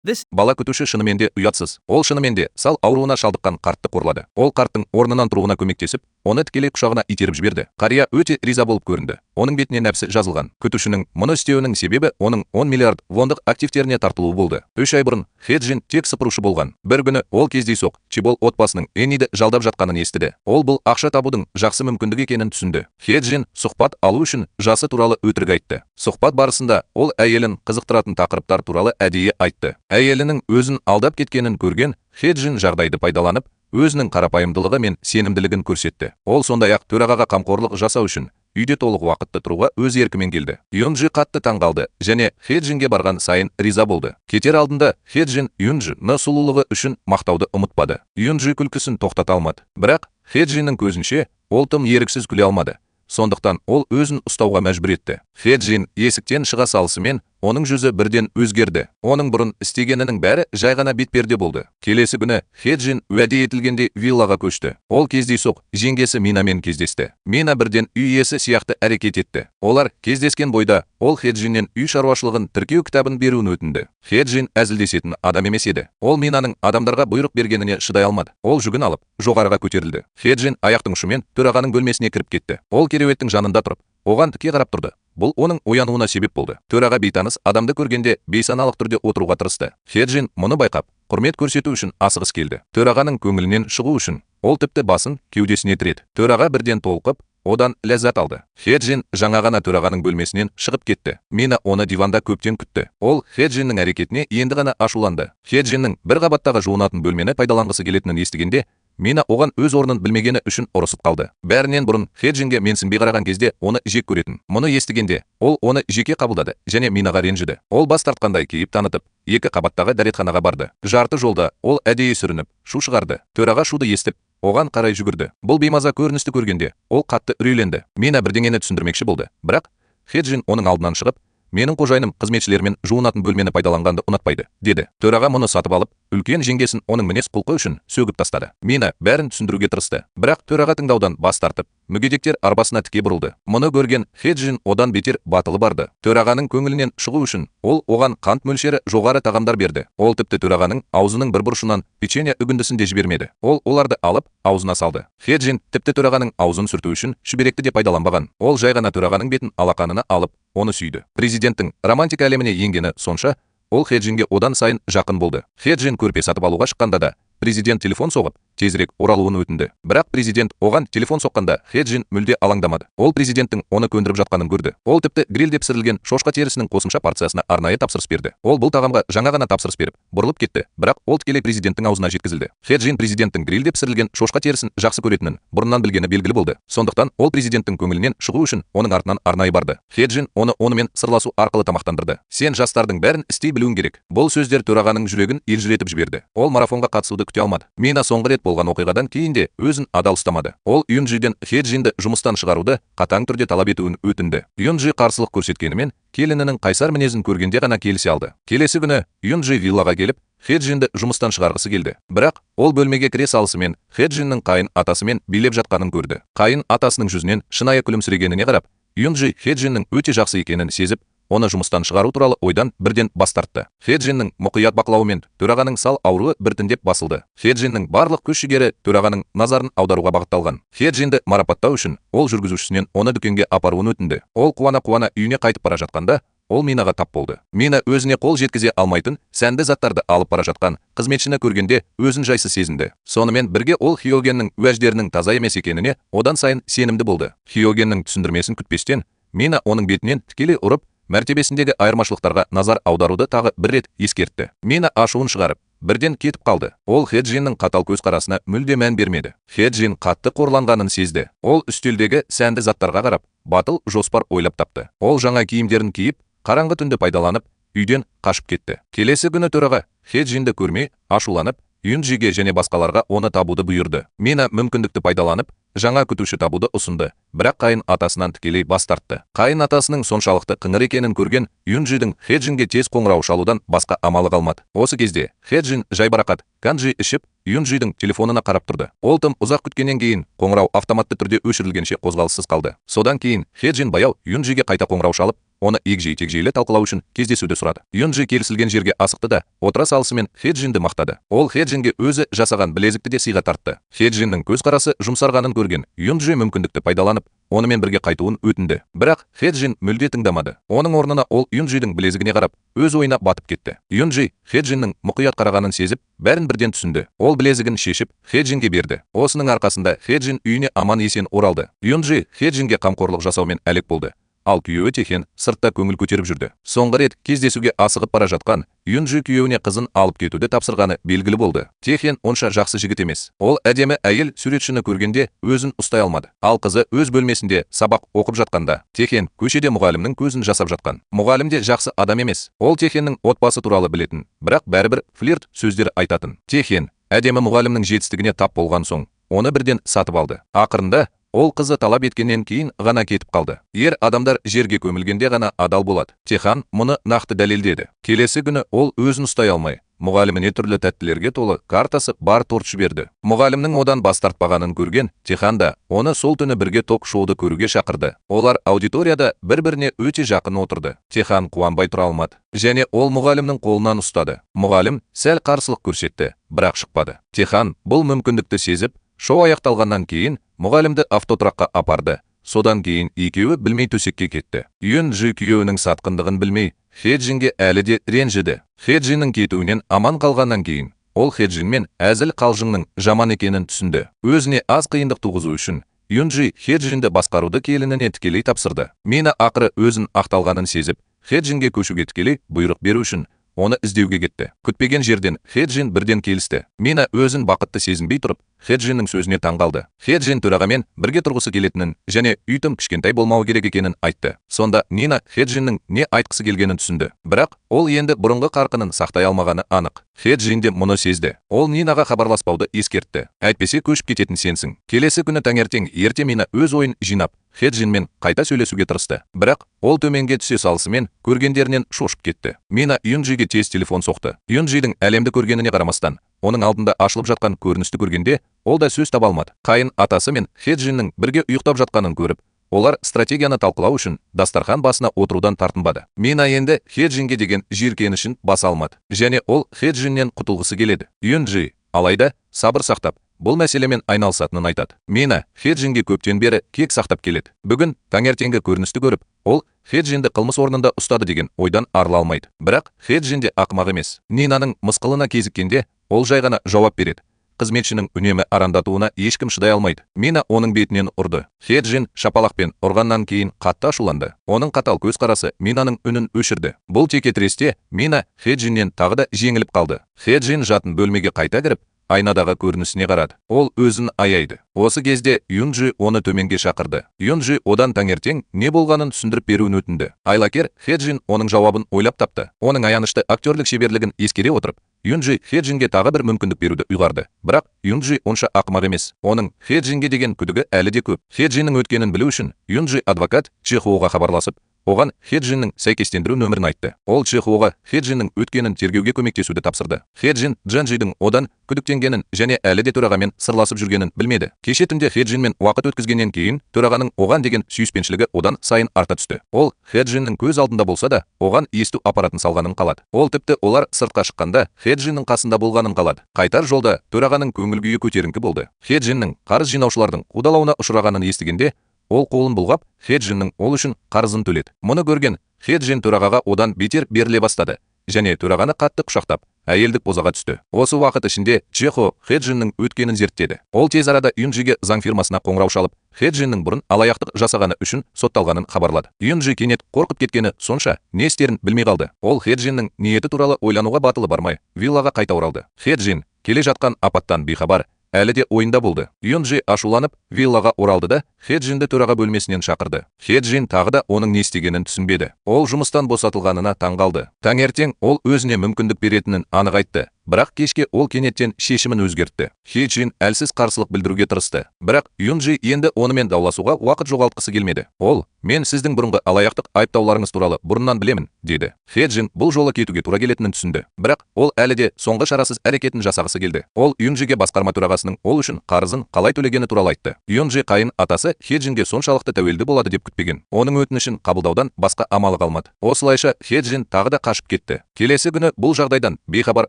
This Бала күтуші шынымен де ұятсыз. Ол шынымен де сал ауруына шалдыққан қартты қорлады. Ол қарттың орнынан тұруына көмектесіп, оны тікелей құшағына итеріп жіберді. Қария өте риза болып көрінді. Оның бетіне нәпсі жазылған. Күтушінің мұны істеуінің себебі оның 10 миллиард вондық активтеріне тартылуы болды. 3 ай бұрын Хеджин тек сыпырушы болған. Бір күні ол кездейсоқ Чибол отбасының Энниді жалдап жатқанын естіді. Ол бұл ақша табудың жақсы мүмкіндік екенін түсінді. Хеджин сұхбат алу үшін жасы туралы өтірік айтты. Сұхбат барысында ол әйелін қызықтыратын тақырыптар туралы әдейі айтты. Әйелінің өзін алдап кеткенін көрген Хеджин жағдайды пайдаланып, өзінің қарапайымдылығы мен сенімділігін көрсетті. Ол сондай-ақ төрағаға қамқорлық жасау үшін үйде толық уақытты тұруға өз еркімен келді. Юнджи қатты таңғалды және Хеджинге барған сайын риза болды. Кетер алдында Хеджин Юнджині сұлулығы үшін мақтауды ұмытпады. Юнджи күлкісін тоқтата алмады. Бірақ Хеджиннің көзінше ол тым еріксіз күле алмады. Сондықтан ол өзін ұстауға мәжбүр етті. Хеджин есіктен шыға салысымен оның жүзі бірден өзгерді. Оның бұрын істегенінің бәрі жай ғана бетперде болды. Келесі күні Хеджин уәде етілгенде виллаға көшті. Ол кездейсоқ жеңгесі Минамен кездесті. Мина бірден үй иесі сияқты әрекет етті. Олар кездескен бойда ол Хеджиннен үй шаруашылығын тіркеу кітабын беруін өтінді. Хеджин әзілдесетін адам емес еді. Ол Минаның адамдарға бұйрық бергеніне шыдай алмады. Ол жүгін алып жоғарыға көтерілді. Хеджин аяқтың ұшымен төрағаның бөлмесіне кіріп кетті. Ол кереуеттің жанында тұрып, оған тіке қарап тұрды. Бұл оның оянуына себеп болды. Төраға бейтаныс адамды көргенде бейсаналық түрде отыруға тырысты. Хеджин мұны байқап, құрмет көрсету үшін асығыс келді. Төрағаның көңілінен шығу үшін ол тіпті басын кеудесіне тіреді. Төраға бірден толқып, одан ләззат алды. Хеджин жаңа ғана төрағаның бөлмесінен шығып кетті. Мина оны диванда көптен күтті. Ол Хеджиннің әрекетіне енді ғана ашуланды. Хеджиннің бір қабаттағы жуынатын бөлмені пайдаланғысы келетінін естігенде, Мина оған өз орнын білмегені үшін ұрысып қалды. Бәрінен бұрын Хеджинге менсінбей қараған кезде оны жек көретін. Мұны естігенде ол оны жеке қабылдады және Минаға ренжіді. Ол бас тартқандай кейіп танытып, екі қабаттағы дәретханаға барды. Жарты жолда ол әдейі сүрініп, шу шығарды. Төраға шуды естіп, оған қарай жүгірді. Бұл беймаза көріністі көргенде ол қатты үрейленді. Мина бірдеңені түсіндірмекші болды. Бірақ Хеджин оның алдынан шығып, менің қожайыным қызметшілермен жуынатын бөлмені пайдаланғанды ұнатпайды, деді. Төраға мұны сатып алып, үлкен жеңгесін оның мінез құлқы үшін сөгіп тастады. Мина бәрін түсіндіруге тырысты. Бірақ төраға тыңдаудан бас тартып, мүгедектер арбасына тіке бұрылды. Мұны көрген Хеджин одан бетер батылы барды. Төрағаның көңілінен шығу үшін ол оған қант мөлшері жоғары тағамдар берді. Ол тіпті төрағаның аузының бір бұрышынан печенье үгіндісін де жібермеді. Ол оларды алып аузына салды. Хеджин тіпті төрағаның аузын сүрту үшін шүберекті де пайдаланбаған. Ол жай ғана төрағаның бетін алақанына алып оны сүйді. Президенттің романтика әлеміне енгені сонша, ол Хеджинге одан сайын жақын болды. Хеджин көрпе сатып алуға шыққанда да президент телефон соғып, тезірек оралуын өтінді. Бірақ президент оған телефон соққанда Хеджин мүлде алаңдамады. Ол президенттің оны көндіріп жатқанын көрді. Ол тіпті грильде пісірілген шошқа терісінің қосымша порциясына арнайы тапсырыс берді. Ол бұл тағамға жаңа ғана тапсырыс беріп, бұрылып кетті, бірақ ол тікелей президенттің аузына жеткізілді. Хеджин президенттің грильде пісірілген шошқа терісін жақсы көретінін бұрыннан білгені белгілі болды. Сондықтан ол президенттің көңілінен шығу үшін оның артынан арнайы барды. Хеджин оны онымен сырласу арқылы тамақтандырды. Сен жастардың бәрін істей білуің керек. Бұл сөздер төрағаның жүрегін елжіретіп жіберді. Ол марафонға қатысуды күте алмады. Мина соңғы рет болған оқиғадан кейін де өзін адал ұстамады. Ол Юнджиден Хеджинді жұмыстан шығаруды қатаң түрде талап етуін өтінді. Юнджи қарсылық көрсеткенімен, келінінің қайсар мінезін көргенде ғана келісе алды. Келесі күні Юнджи виллаға келіп, Хеджинді жұмыстан шығарғысы келді. Бірақ ол бөлмеге кіре салысымен Хеджиннің қайын атасымен билеп жатқанын көрді. Қайын атасының жүзінен шынайы күлімсірегеніне қарап, Юнджи Хеджиннің өте жақсы екенін сезіп, оны жұмыстан шығару туралы ойдан бірден бас тартты. Хеджиннің мұқият бақылауымен төрағаның сал ауруы біртіндеп басылды. Хеджиннің барлық күш-жігері төрағаның назарын аударуға бағытталған. Хеджинді марапаттау үшін ол жүргізушісінен оны дүкенге апаруын өтінді. Ол қуана-қуана үйіне қайтып бара жатқанда, ол Минаға тап болды. Мина өзіне қол жеткізе алмайтын сәнді заттарды алып бара жатқан қызметшіні көргенде өзін жайсыз сезінді. Сонымен бірге ол Хиогеннің уәждерінің таза емес екеніне одан сайын сенімді болды. Хиогеннің түсіндірмесін күтпестен, Мина оның бетінен тікелей ұрып, мәртебесіндегі айырмашылықтарға назар аударуды тағы бір рет ескертті. Мина ашуын шығарып, бірден кетіп қалды. Ол Хеджиннің қатал көзқарасына мүлде мән бермеді. Хеджин қатты қорланғанын сезді. Ол үстелдегі сәнді заттарға қарап, батыл жоспар ойлап тапты. Ол жаңа киімдерін киіп, қараңғы түнді пайдаланып, үйден қашып кетті. Келесі күні төраға Хеджинді көрмей, ашуланып, Юнджиге және басқаларға оны табуды бұйырды. Мина мүмкіндікті пайдаланып, жаңа күтуші табуды ұсынды, бірақ қайын атасынан тікелей бас тартты. Қайын атасының соншалықты қыңыр екенін көрген Юнджидің Хеджинге тез қоңырау шалудан басқа амалы қалмады. Осы кезде Хеджин жайбарақат канджи ішіп, Юнджидің телефонына қарап тұрды. Ол тым ұзақ күткеннен кейін қоңырау автоматты түрде өшірілгенше қозғалыссыз қалды. Содан кейін Хеджин баяу Юнджиге қайта қоңырау шалып, оны егжей-тегжейлі талқылау үшін кездесуді сұрады. Юнджи келісілген жерге асықты да, отыра салысымен Хэджинді мақтады. Ол Хэджинге өзі жасаған білезікті де сыйға тартты. Хэджиннің көзқарасы жұмсарғанын көрген Юнджи мүмкіндікті пайдаланып, онымен бірге қайтуын өтінді. Бірақ Хэджин мүлде тыңдамады. Оның орнына ол Юнджидің білезігіне қарап, өз ойына батып кетті. Юнджи Хэджиннің мұқият қарағанын сезіп, бәрін бірден түсінді. Ол білезігін шешіп, Хэджинге берді. Осының арқасында Хэджин үйіне аман-есен оралды. Юнджи Хэджинге қамқорлық жасаумен әлек болды. Ал күйеуі Тэхен сыртта көңіл көтеріп жүрді. Соңғы рет кездесуге асығып бара жатқан Юнджи күйеуіне қызын алып кетуді тапсырғаны белгілі болды. Тэхен онша жақсы жігіт емес. Ол әдемі әйел суретшіні көргенде өзін ұстай алмады. Ал қызы өз бөлмесінде сабақ оқып жатқанда Тэхен көшеде мұғалімнің көзін жасап жатқан. Мұғалім де жақсы адам емес. Ол Тэхеннің отбасы туралы білетін, бірақ бәрібір флирт сөздер айтатын. Тэхен әдемі мұғалімнің жетістігіне тап болған соң оны бірден сатып алды. Ақырында ол қызы талап еткеннен кейін ғана кетіп қалды. Ер адамдар жерге көмілгенде ғана адал болады. Тэхан мұны нақты дәлелдеді. Келесі күні ол өзін ұстай алмай, мұғаліміне түрлі тәттілерге толы картасы бар торт жіберді. Мұғалімнің одан бас тартпағанын көрген Тэхан да оны сол түні бірге ток-шоуды көруге шақырды. Олар аудиторияда бір-біріне өте жақын отырды. Тэхан қуанбай тұра алмады, және ол мұғалімнің қолынан ұстады. Мұғалім сәл қарсылық көрсетті, бірақ шықпады. Тэхан бұл мүмкіндікті сезіп, шоу аяқталғаннан кейін мұғалімді автотұраққа апарды. Содан кейін екеуі білмей төсекке кетті. Юнджи күйеуінің сатқындығын білмей, Хэджинге әлі де ренжіді. Хэджиннің кетуінен аман қалғаннан кейін, ол Хэджинмен әзіл қалжыңның жаман екенін түсінді. Өзіне аз қиындық туғызу үшін Юнджи Хэджинді басқаруды келініне тікелей тапсырды. Мина ақыры өзін ақталғанын сезіп, Хэджинге көшуге тікелей бұйрық беру үшін оны іздеуге кетті. Күтпеген жерден Хэджин бірден келісті. Мина өзін бақытты сезінбей тұрып, Хэджиннің сөзіне таңғалды. Хэджин төрағамен бірге тұрғысы келетінін және үй тым кішкентай болмауы керек екенін айтты. Сонда Нина Хэджиннің не айтқысы келгенін түсінді. Бірақ ол енді бұрынғы қарқынын сақтай алмағаны анық. Хэджин де мұны сезді. Ол Нинаға хабарласпауды ескертті. Әйтпесе көшіп кететін сенсің. Келесі күні таңертең ерте Мина өз ойын жинап, Хэджинмен қайта сөйлесуге тырысты. Бірақ ол төменге түсе салысымен көргендерінен шошып кетті. Мина Юнджиге тез телефон соқты. Юнджидің әлемді көргеніне қарамастан, оның алдында ашылып жатқан көріністі көргенде, ол да сөз таба алмады. Қайын атасы мен Хэджиннің бірге ұйықтап жатқанын көріп, олар стратегияны талқылау үшін дастархан басына отырудан тартынбады. Мина енді Хэджинге деген жиіркенішін баса алмады, және ол Хэджиннен құтылғысы келеді. Юнджи, алайда, сабыр сақтап, бұл мәселемен айналысатынын айтады. Мина Хэджинге көптен бері кек сақтап келеді. Бүгін таңертеңгі көріністі көріп, ол Хэджинді қылмыс орнында ұстады деген ойдан арыла алмайды. Бірақ Хэджин де ақымақ емес. Нинаның мысқылына кезіккенде ол жай ғана жауап береді. Қызметшінің үнемі арандатуына ешкім шыдай алмайды. Мина оның бетінен ұрды. Хэджин шапалақпен ұрғаннан кейін қатты ашуланды. Оның қатал көзқарасы Минаның үнін өшірді. Бұл текетіресте Мина Хэджиннен тағы да жеңіліп қалды. Хэджин жатын бөлмеге қайта кіріп, айнадағы көрінісіне қарады. Ол өзін аяйды. Осы кезде Юнджи оны төменге шақырды. Юнджи одан таңертең не болғанын түсіндіріп беруін өтінді. Айлакер Хэджин оның жауабын ойлап тапты. Оның аянышты актерлік шеберлігін ескере отырып, Юнджи Хэджинге тағы бір мүмкіндік беруді ұйғарды. Бірақ Юнджи онша ақымақ емес. Оның Хэджинге деген күдігі әлі де көп. Хэджиннің өткенін білу үшін Юнджи адвокат Чеховға хабарласып, оған Хэджиннің сәйкестендіру нөмірін айтты. Ол Чеховға Хэджиннің өткенін тергеуге көмектесуді тапсырды. Хэджин Джанжидің одан күдіктенгенін және әлі де төрағамен сырласып жүргенін білмеді. Кеше түнде Хэджинмен уақыт өткізгеннен кейін төрағаның оған деген сүйіспеншілігі одан сайын арта түсті. Ол Хэджиннің көз алдында болса да, оған есту аппаратын салғанын қалады. Ол тіпті олар сыртқа шыққанда Хэджиннің қасында болғанын қалады. Қайтар жолда төрағаның көңіл күйі көтеріңкі болды. Хэджиннің қарыз жинаушылардың қудалауына ұшырағанын естігенде, ол қолын бұлғап, Хэджиннің ол үшін қарызын төледі. Мұны көрген Хэджин төрағаға одан бетер беріле бастады, және төрағаны қатты құшақтап, әйелдік позаға түсті. Осы уақыт ішінде Чехо Хэджиннің өткенін зерттеді. Ол тез арада Юнджиге заң фирмасына қоңырау шалып, Хэджиннің бұрын алаяқтық жасағаны үшін сотталғанын хабарлады. Юнджи кенет қорқып кеткені сонша не істерін білмей қалды. Ол Хэджиннің ниеті туралы ойлануға батылы бармай, виллаға қайта оралды. Хэджин келе жатқан апаттан бейхабар, әлі де ойында болды. Юнджи ашуланып, виллаға оралды да Хэджинді төраға бөлмесінен шақырды. Хэджин тағы да оның не істегенін түсінбеді. Ол жұмыстан босатылғанына таңғалды. Таңертең ол өзіне мүмкіндік беретінін анық айтты. бірақ кешке ол кенеттен шешімін өзгертті. Хеджин әлсіз қарсылық білдіруге тырысты, бірақ Юнджи енді онымен дауласуға уақыт жоғалтқысы келмеді. Ол: «Мен сіздің бұрынғы алаяқтық айыптауларыңыз туралы бұрыннан білемін», деді. Хеджин бұл жолы кетуге тура келетінін түсінді, бірақ ол әлі де соңғы шарасыз әрекетін жасағысы келді. Ол Юнджиге басқарма төрағасының ол үшін қарызын қалай төлегені туралы айтты. Юнджи қайын атасы Хеджинге соншалықты тәуелді болады деп күтпеген. Оның өтінішін қабылдаудан басқа амалы қалмады. Осылайша Хеджин тағы да қашып кетті. Келесі күні бұл жағдайдан бейхабар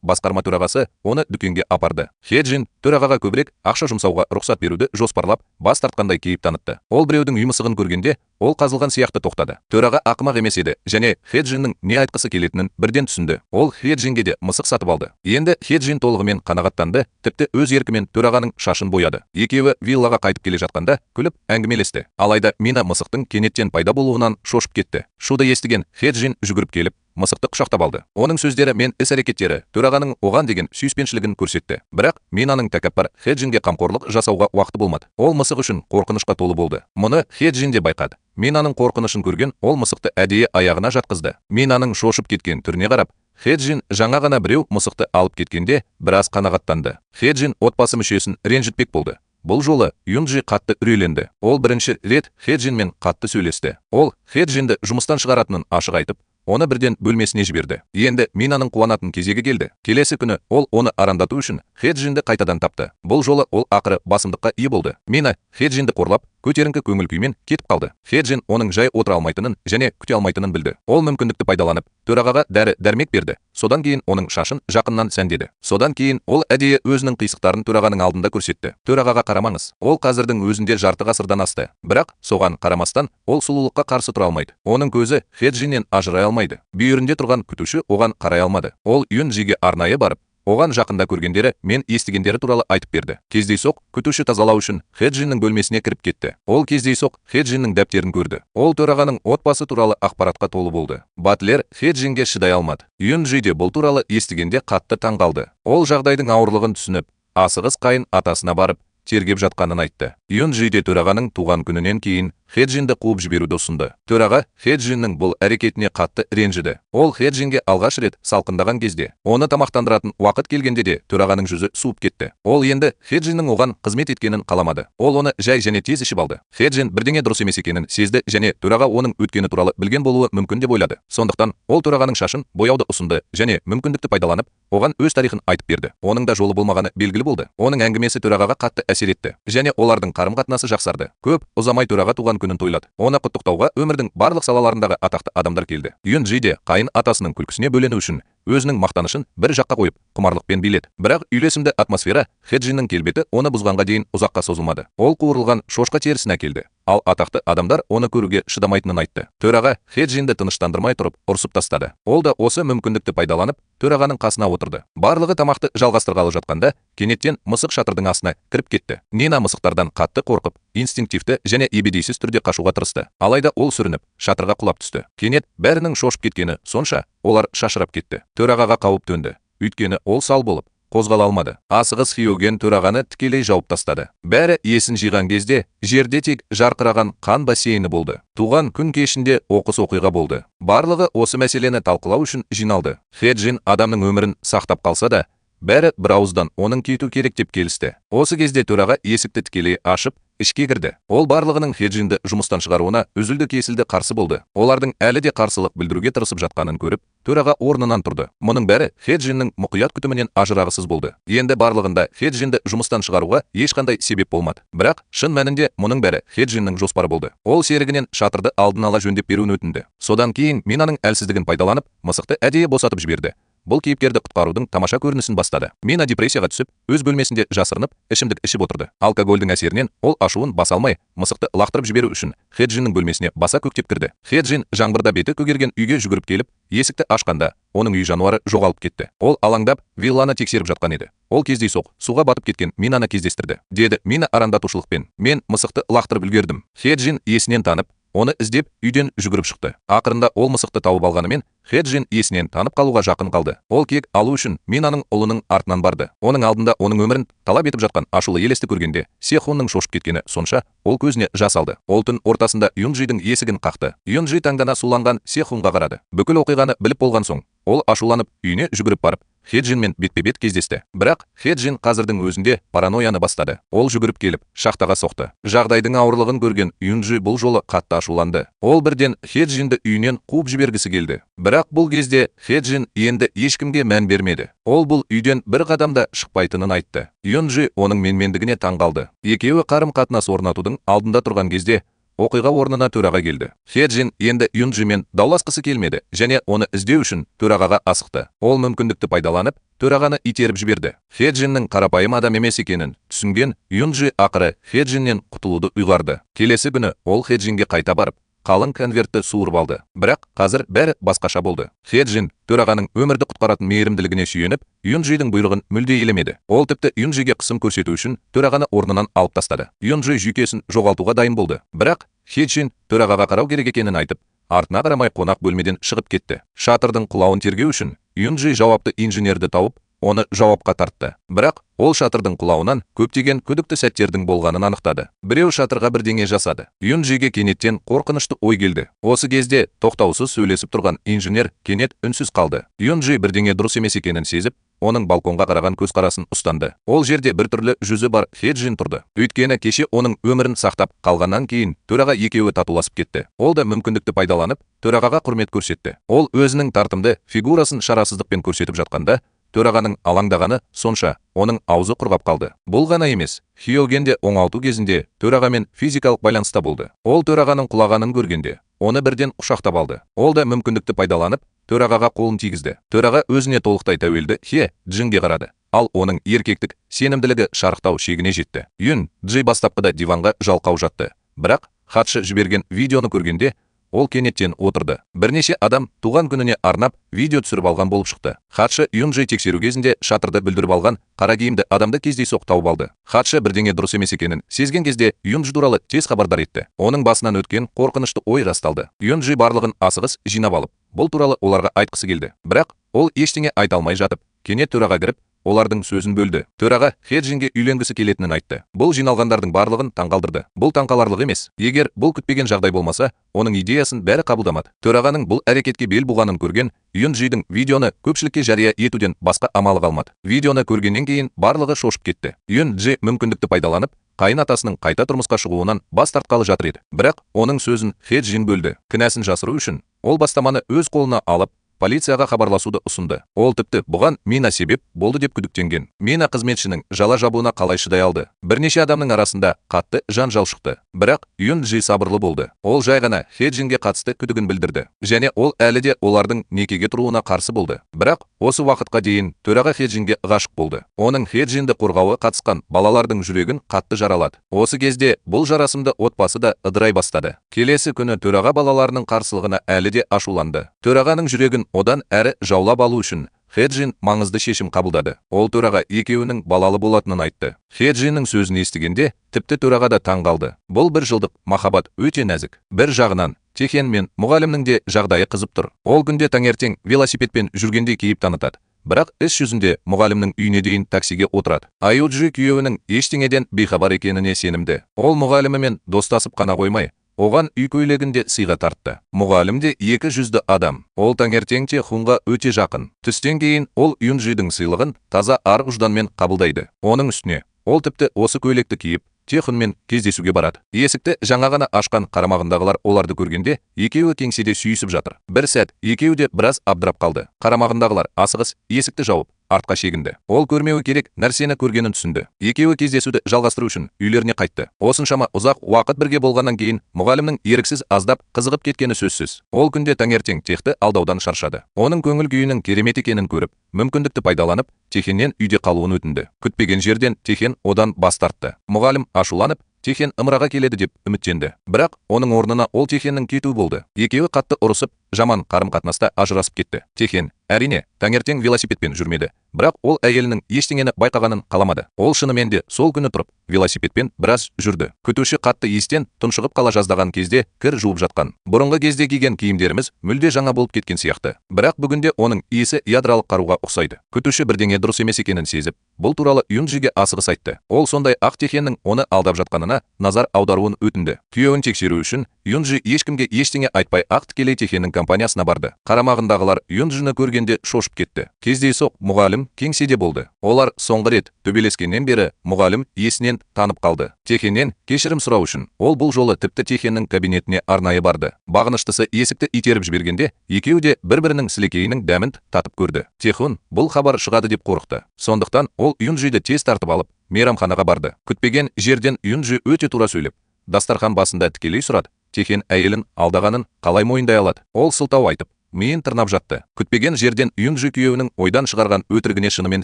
басқарма төрағасы оны дүкенге апарды. Хеджин төрағаға көбірек ақша жұмсауға рұқсат беруді жоспарлап, бас тартқандай кейіп танытты. Ол біреудің үй мысығын көргенде, ол қазылған сияқты тоқтады. Төраға ақымақ емес еді, және Хеджиннің не айтқысы келетінін бірден түсінді. Ол Хеджинге де мысық сатып алды. Енді Хеджин толығымен қанағаттанды, тіпті өз еркімен төрағаның шашын бояды. Екеуі виллаға қайтып келе жатқанда күліп әңгімелесті. Алайда Мина мысықтың кенеттен пайда болуынан шошып кетті. Шуды естіген Хеджин жүгіріп келіп, мысықты құшақтап алды. Оның сөздері мен іс-әрекеттері төрағаның оған деген сүйіспеншілігін көрсетті. Бірақ Минаның тәкаппар Хеджинге қамқорлық жасауға уақыты болмады. Ол мысық үшін қорқынышқа толы болды. Мұны Хеджин де байқады. Минаның қорқынышын көрген ол мысықты әдейі аяғына жатқызды. Минаның шошып кеткен түріне қарап, Хеджин жаңа ғана біреу мысықты алып кеткенде біраз қанағаттанды. Хеджин отбасы мүшесін ренжітпек болды. Бұл жолы Юнджи қатты үрейленді. Ол бірінші рет Хеджинмен қатты сөйлесті. Ол Хеджинді жұмыстан шығаратынын ашық айтып, оны бірден бөлмесіне жіберді. Енді Минаның қуанатын кезегі келді. Келесі күні ол оны арандату үшін Хеджинді қайтадан тапты. Бұл жолы ол ақыры басымдыққа ие болды. Мина Хеджинді қорлап, көтеріңкі көңіл күймен кетіп қалды. Хеджин оның жай отыра алмайтынын және күте алмайтынын білді. Ол мүмкіндікті пайдаланып, төрағаға дәрі-дәрмек берді. Содан кейін оның шашын жақыннан сәндеді. Содан кейін ол әдейі өзінің қисықтарын төрағаның алдында көрсетті. Төрағаға қарамаңыз, ол қазірдің өзінде жарты ғасырдан асты. Бірақ соған қарамастан, ол сұлулыққа қарсы тұра алмайды. Оның көзі Хеджиннен ажырай алмайды. Бүйірінде тұрған күтуші оған қарай алмады. Ол Юнджиге арнайы барып, оған жақында көргендері мен естігендері туралы айтып берді. Кездейсоқ күтуші тазалау үшін Хеджиннің бөлмесіне кіріп кетті. Ол кездейсоқ Хеджиннің дәптерін көрді. Ол төрағаның отбасы туралы ақпаратқа толы болды. Батлер Хеджинге шыдай алмады. Юнджи де бұл туралы естігенде қатты таңғалды. Ол жағдайдың ауырлығын түсініп, асығыс қайын атасына барып, тергеп жатқанын айтты. Юнджи де төрағаның туған күнінен кейін Хеджинді қуып жіберуді ұсынды. Төраға Хеджиннің бұл әрекетіне қатты ренжіді. Ол Хеджинге алғаш рет салқындаған кезде, оны тамақтандыратын уақыт келгенде де төрағаның жүзі суып кетті. Ол енді Хеджиннің оған қызмет еткенін қаламады. Ол оны жай және тез ішіп алды. Хеджин бірдеңе дұрыс емес екенін сезді және төраға оның өткені туралы білген болуы мүмкін деп ойлады. Сондықтан ол төрағаның шашын бояуды ұсынды және мүмкіндікті пайдаланып, оған өз тарихын айтып берді. Оның да жолы болмағаны белгілі болды. Оның әңгімесі төрағаға қатты әсер етті және олардың қарым-қатынасы жақсарды. Көп ұзамай төраға туған күнін тойлады. Оны құттықтауға өмірдің барлық салаларындағы атақты адамдар келді. Юнджи де қайын атасының күлкісіне бөлену үшін өзінің мақтанышын бір жаққа қойып құмарлықпен биледі. Бірақ үйлесімді атмосфера Хеджиннің келбеті оны бұзғанға дейін ұзаққа созылмады. Ол қуырылған шошқа терісін әкелді. Ал атақты адамдар оны көруге шыдамайтынын айтты. Төраға Хеджинді тыныштандырмай тұрып ұрсып тастады. Ол да осы мүмкіндікті пайдаланып төрағаның қасына отырды. Барлығы тамақты жалғастырғалы жатқанда кенеттен мысық шатырдың астына кіріп кетті. Нина мысықтардан қатты қорқып, инстинктивті және ебедейсіз түрде қашуға тырысты. Алайда ол сүрініп шатырға құлап түсті. Кенет бәрінің шошып кеткені сонша, олар шашырап кетті. Төрағаға қауіп төнді. Өйткені ол сал болып қозғала алмады. Асығыс Хиоген төрағаны тікелей жауып тастады. Бәрі есін жиған кезде жерде тек жарқыраған қан бассейні болды. Туған күн кешінде оқыс оқиға болды. Барлығы осы мәселені талқылау үшін жиналды. Хеджин адамның өмірін сақтап қалса да, бәрі бір ауыздан оның кету керек деп келісті. Осы кезде төраға есікті тікелей ашып, ішке кірді. Ол барлығының Хеджинді жұмыстан шығаруына үзілді-кесілді қарсы болды. Олардың әлі де қарсылық білдіруге тырысып жатқанын көріп, төраға орнынан тұрды. Мұның бәрі Хеджиннің мұқият күтімінен ажырағысыз болды. Енді барлығында Хеджинді жұмыстан шығаруға ешқандай себеп болмады. Бірақ шын мәнінде мұның бәрі Хеджиннің жоспары болды. Ол серігінен шатырды алдын ала жөндеп беруін өтінді. Содан кейін Минаның әлсіздігін пайдаланып, мысықты әдейі босатып жіберді. Бұл кейіпкерді құтқарудың тамаша көрінісін бастады. Мина депрессияға түсіп, өз бөлмесінде жасырынып, ішімдік ішіп отырды. Алкогольдің әсерінен ол ашуын баса алмай, мысықты лақтырып жіберу үшін Хеджиннің бөлмесіне баса көктеп кірді. Хеджин жаңбырда беті көгерген үйге жүгіріп келіп, есікті ашқанда, оның үй жануары жоғалып кетті. Ол алаңдап, вилланы тексеріп жатқан еді. Ол кездейсоқ суға батып кеткен Минаны кездестірді. Деді Мина арандатушылықпен: "Мен мысықты лақтырып үлгердім." Хеджин есінен танып, оны іздеп үйден жүгіріп шықты. Ақырында ол мысықты тауып алғанымен, Хеджин есінен танып қалуға жақын қалды. Ол кек алу үшін Минаның ұлының артынан барды. Оның алдында оның өмірін талап етіп жатқан ашулы елесті көргенде, Сехунның шошып кеткені сонша, ол көзіне жас алды. Ол түн ортасында Юнджидің есігін қақты. Юнджи таңдана суланған Сехунға қарады. Бүкіл оқиғаны біліп болған соң, ол ашуланып үйіне жүгіріп барып, Хеджинмен бетпе-бет кездесті. Бірақ Хеджин қазірдің өзінде паранойяны бастады. Ол жүгіріп келіп, шахтаға соқты. Жағдайдың ауырлығын көрген Юнджи бұл жолы қатты ашуланды. Ол бірден Хеджинді үйінен қуып жібергісі келді. Бірақ бұл кезде Хеджин енді ешкімге мән бермеді. Ол бұл үйден бір қадамда шықпайтынын айтты. Юнджи оның менмендігіне таң қалды. Екеуі қарым-қатынас орнатудың алдында тұрған кезде оқиға орнына төраға келді. Хеджин енді Юнджимен дауласқысы келмеді және оны іздеу үшін төрағаға асықты. Ол мүмкіндікті пайдаланып, төрағаны итеріп жіберді. Хеджиннің қарапайым адам емес екенін түсінген Юнджи ақыры Хеджиннен құтылуды ұйғарды. Келесі күні ол Хеджинге қайта барып, қалың конвертті суырып алды. Бірақ қазір бәрі басқаша болды. Хеджин төрағаның өмірді құтқаратын мейірімділігіне сүйеніп, Юнджидің бұйрығын мүлде елемеді. Ол тіпті Юнджиге қысым көрсету үшін төрағаны орнынан алып тастады. Юнджи жүйкесін жоғалтуға дайын болды. Бірақ Хеджин төрағаға қарау керек екенін айтып, артына қарамай қонақ бөлмеден шығып кетті. Шатырдың құлауын тергеу үшін Юнджи жауапты инженерді тауып, оны жауапқа тартты. Бірақ ол шатырдың құлауынан көптеген күдікті сәттердің болғанын анықтады. Біреу шатырға бірдеңе жасады. Юнджиге кенеттен қорқынышты ой келді. Осы кезде тоқтаусыз сөйлесіп тұрған инженер кенет үнсіз қалды. Юнджи бірдеңе дұрыс емес екенін сезіп, оның балконға қараған көзқарасын ұстанды. Ол жерде бір түрлі жүзі бар Хеджин тұрды. Өйткені кеше оның өмірін сақтап қалғаннан кейін төраға екеуі татуласып кетті. Ол да мүмкіндікті пайдаланып, төрағаға құрмет көрсетті. Ол өзінің тартымды фигурасын шарасыздықпен көрсетіп жатқанда, төрағаның алаңдағаны сонша, оның аузы құрғап қалды. Бұл ғана емес, Хиоген де оңалту кезінде төрағамен физикалық байланыста болды. Ол төрағаның құлағанын көргенде, оны бірден құшақтап алды. Ол да мүмкіндікті пайдаланып, төрағаға қолын тигізді. Төраға өзіне толықтай тәуелді Хеджинге қарады. Ал оның еркектік сенімділігі шарықтау шегіне жетті. Юнджи бастапқыда диванға жалқау жатты. Бірақ хатшы жіберген видеоны көргенде, ол кенеттен отырды. Бірнеше адам туған күніне арнап видео түсіріп алған болып шықты. Хатшы Юнджи тексеру кезінде шатырды бүлдіріп алған қара киімді адамды кездейсоқ тауып алды. Хатшы бірдеңе дұрыс емес екенін сезген кезде Юнджи туралы тез хабардар етті. Оның басынан өткен қорқынышты ой расталды. Юнджи барлығын асығыс жинап алып, бұл туралы оларға айтқысы келді. Бірақ ол ештеңе айта алмай жатып, кенет төраға кіріп, олардың сөзін бөлді. Төраға Хеджинге үйленгісі келетінін айтты. Бұл жиналғандардың барлығын таңқалдырды. Бұл таңқаларлық емес. Егер бұл күтпеген жағдай болмаса, оның идеясын бәрі қабылдамады. Төрағаның бұл әрекетке бел буғанын көрген Юнджидің видеоны көпшілікке жария етуден басқа амалы қалмады. Видеоны көргеннен кейін барлығы шошып кетті. Юнджи мүмкіндікті пайдаланып, қайын атасының қайта тұрмысқа шығуынан бас тартқалы жатыр еді. Бірақ оның сөзін Хеджин бөлді. Кінәсін жасыру үшін ол бастаманы өз қолына алып, полицияға хабарласуды ұсынды. Ол тіпті бұған Мина себеп болды деп күдіктенген. Мина қызметшінің жала жабуына қалай шыдай алды. Бірнеше адамның арасында қатты жанжал шықты. Бірақ Юнджи сабырлы болды. Ол жай ғана Хеджинге қатысты күдігін білдірді. Және ол әлі де олардың некеге тұруына қарсы болды. Бірақ осы уақытқа дейін төраға Хеджинге ғашық болды. Оның Хеджинді қорғауы қатысқан балалардың жүрегін қатты жаралады. Осы кезде бұл жарасымды отбасы да ыдырай бастады. Келесі күні төраға балаларының қарсылығына әлі де ашуланды. Төрағаның жүрегін одан әрі жаулап алу үшін Хеджин маңызды шешім қабылдады. Ол төраға екеуінің балалы болатынын айтты. Хеджиннің сөзін естігенде тіпті төраға да таң қалды. Бұл бір жылдық махаббат өте нәзік. Бір жағынан Техен мен мұғалімнің де жағдайы қызып тұр. Ол күнде таңертең велосипедпен жүргенде кейіп танытады. Бірақ іс жүзінде мұғалімнің үйіне дейін таксиге отырады. Аюджи күйеуінің ештеңеден бейхабар екеніне сенімді. Ол мұғалімімен достасып қана қоймай, оған үй көйлегінде сыйға тартты. Мұғалім де 200 адам. Ол таңертең Техунға өте жақын. Түстен кейін ол Юнджидің сыйлығын таза ар-ұжданмен қабылдайды. Оның үстіне ол тіпті осы көйлекті киіп Техунмен кездесуге барады. Есікті жаңа ғана ашқан қарамағындағылар оларды көргенде екеуі кеңседе сүйісіп жатыр. Бір сәт екеуі де біраз абдырап қалды. Қарамағындағылар асығыс есікті жауып артқа шегінді. Ол көрмеуі керек нәрсені көргенін түсінді. Екеуі кездесуді жалғастыру үшін үйлеріне қайтты. Осыншама ұзақ уақыт бірге болғаннан кейін мұғалімнің еріксіз аздап қызығып кеткені сөзсіз. Ол күнде таңертең Техті алдаудан шаршады. Оның көңіл күйінің керемет екенін көріп, мүмкіндікті пайдаланып, Техеннен үйде қалуын өтінді. Күтпеген жерден Техен одан бас тартты. Мұғалім ашуланып, Техен ымыраға келеді деп үміттенді. Бірақ оның орнына ол Техеннің кетуі болды. Екеуі қатты ұрысып, жаман қарым-қатынаста ажырасып кетті. Техен, әрине, таңертең велосипедпен жүрмеді. Бірақ ол әйелінің ештеңені байқағанын қаламады. Ол шынымен де сол күні тұрып, велосипедпен біраз жүрді. Күтуші қатты естен тұншығып қала жаздаған кезде кір жуып жатқан. Бұрынғы кезде киген киімдеріміз мүлде жаңа болып кеткен сияқты. Бірақ бүгінде оның иесі ядролық қаруға ұқсайды. Күтуші бірдеңе дұрыс емес екенін сезіп, бұл туралы Юнджиге асығыс айтты. Ол сондай ақ Техеннің оны алдап жатқанына назар аударуын өтінді. Күйеуін тексеру үшін Юнджи ешкімге ештеңе айтпай ақ тікелей Техеннің компаниясына барды. Қарамағындағылар Юнджині көргенде шошып кетті. Кездейсоқ мұғалім кеңседе болды. Олар соңғы рет төбелескеннен бері мұғалім есінен танып қалды. Техеннен кешірім сұрау үшін ол бұл жолы тіпті Техеннің кабинетіне арнайы барды. Бағыныштысы есікті итеріп жібергенде екеуі де бір-бірінің сілекейінің дәмін татып көрді. Техун бұл хабар шығады деп қорықты. Сондықтан ол Юнджиді тез тартып алып мейрамханаға барды. Күтпеген жерден Юнджи өте тура сөйлеп, дастархан басында тікелей сұрады. Техен әйелін алдағанын қалай мойындай алады? Ол сылтау айтып, миын тырнап жатты. Күтпеген жерден Юнджи күйеуінің ойдан шығарған өтірігіне шынымен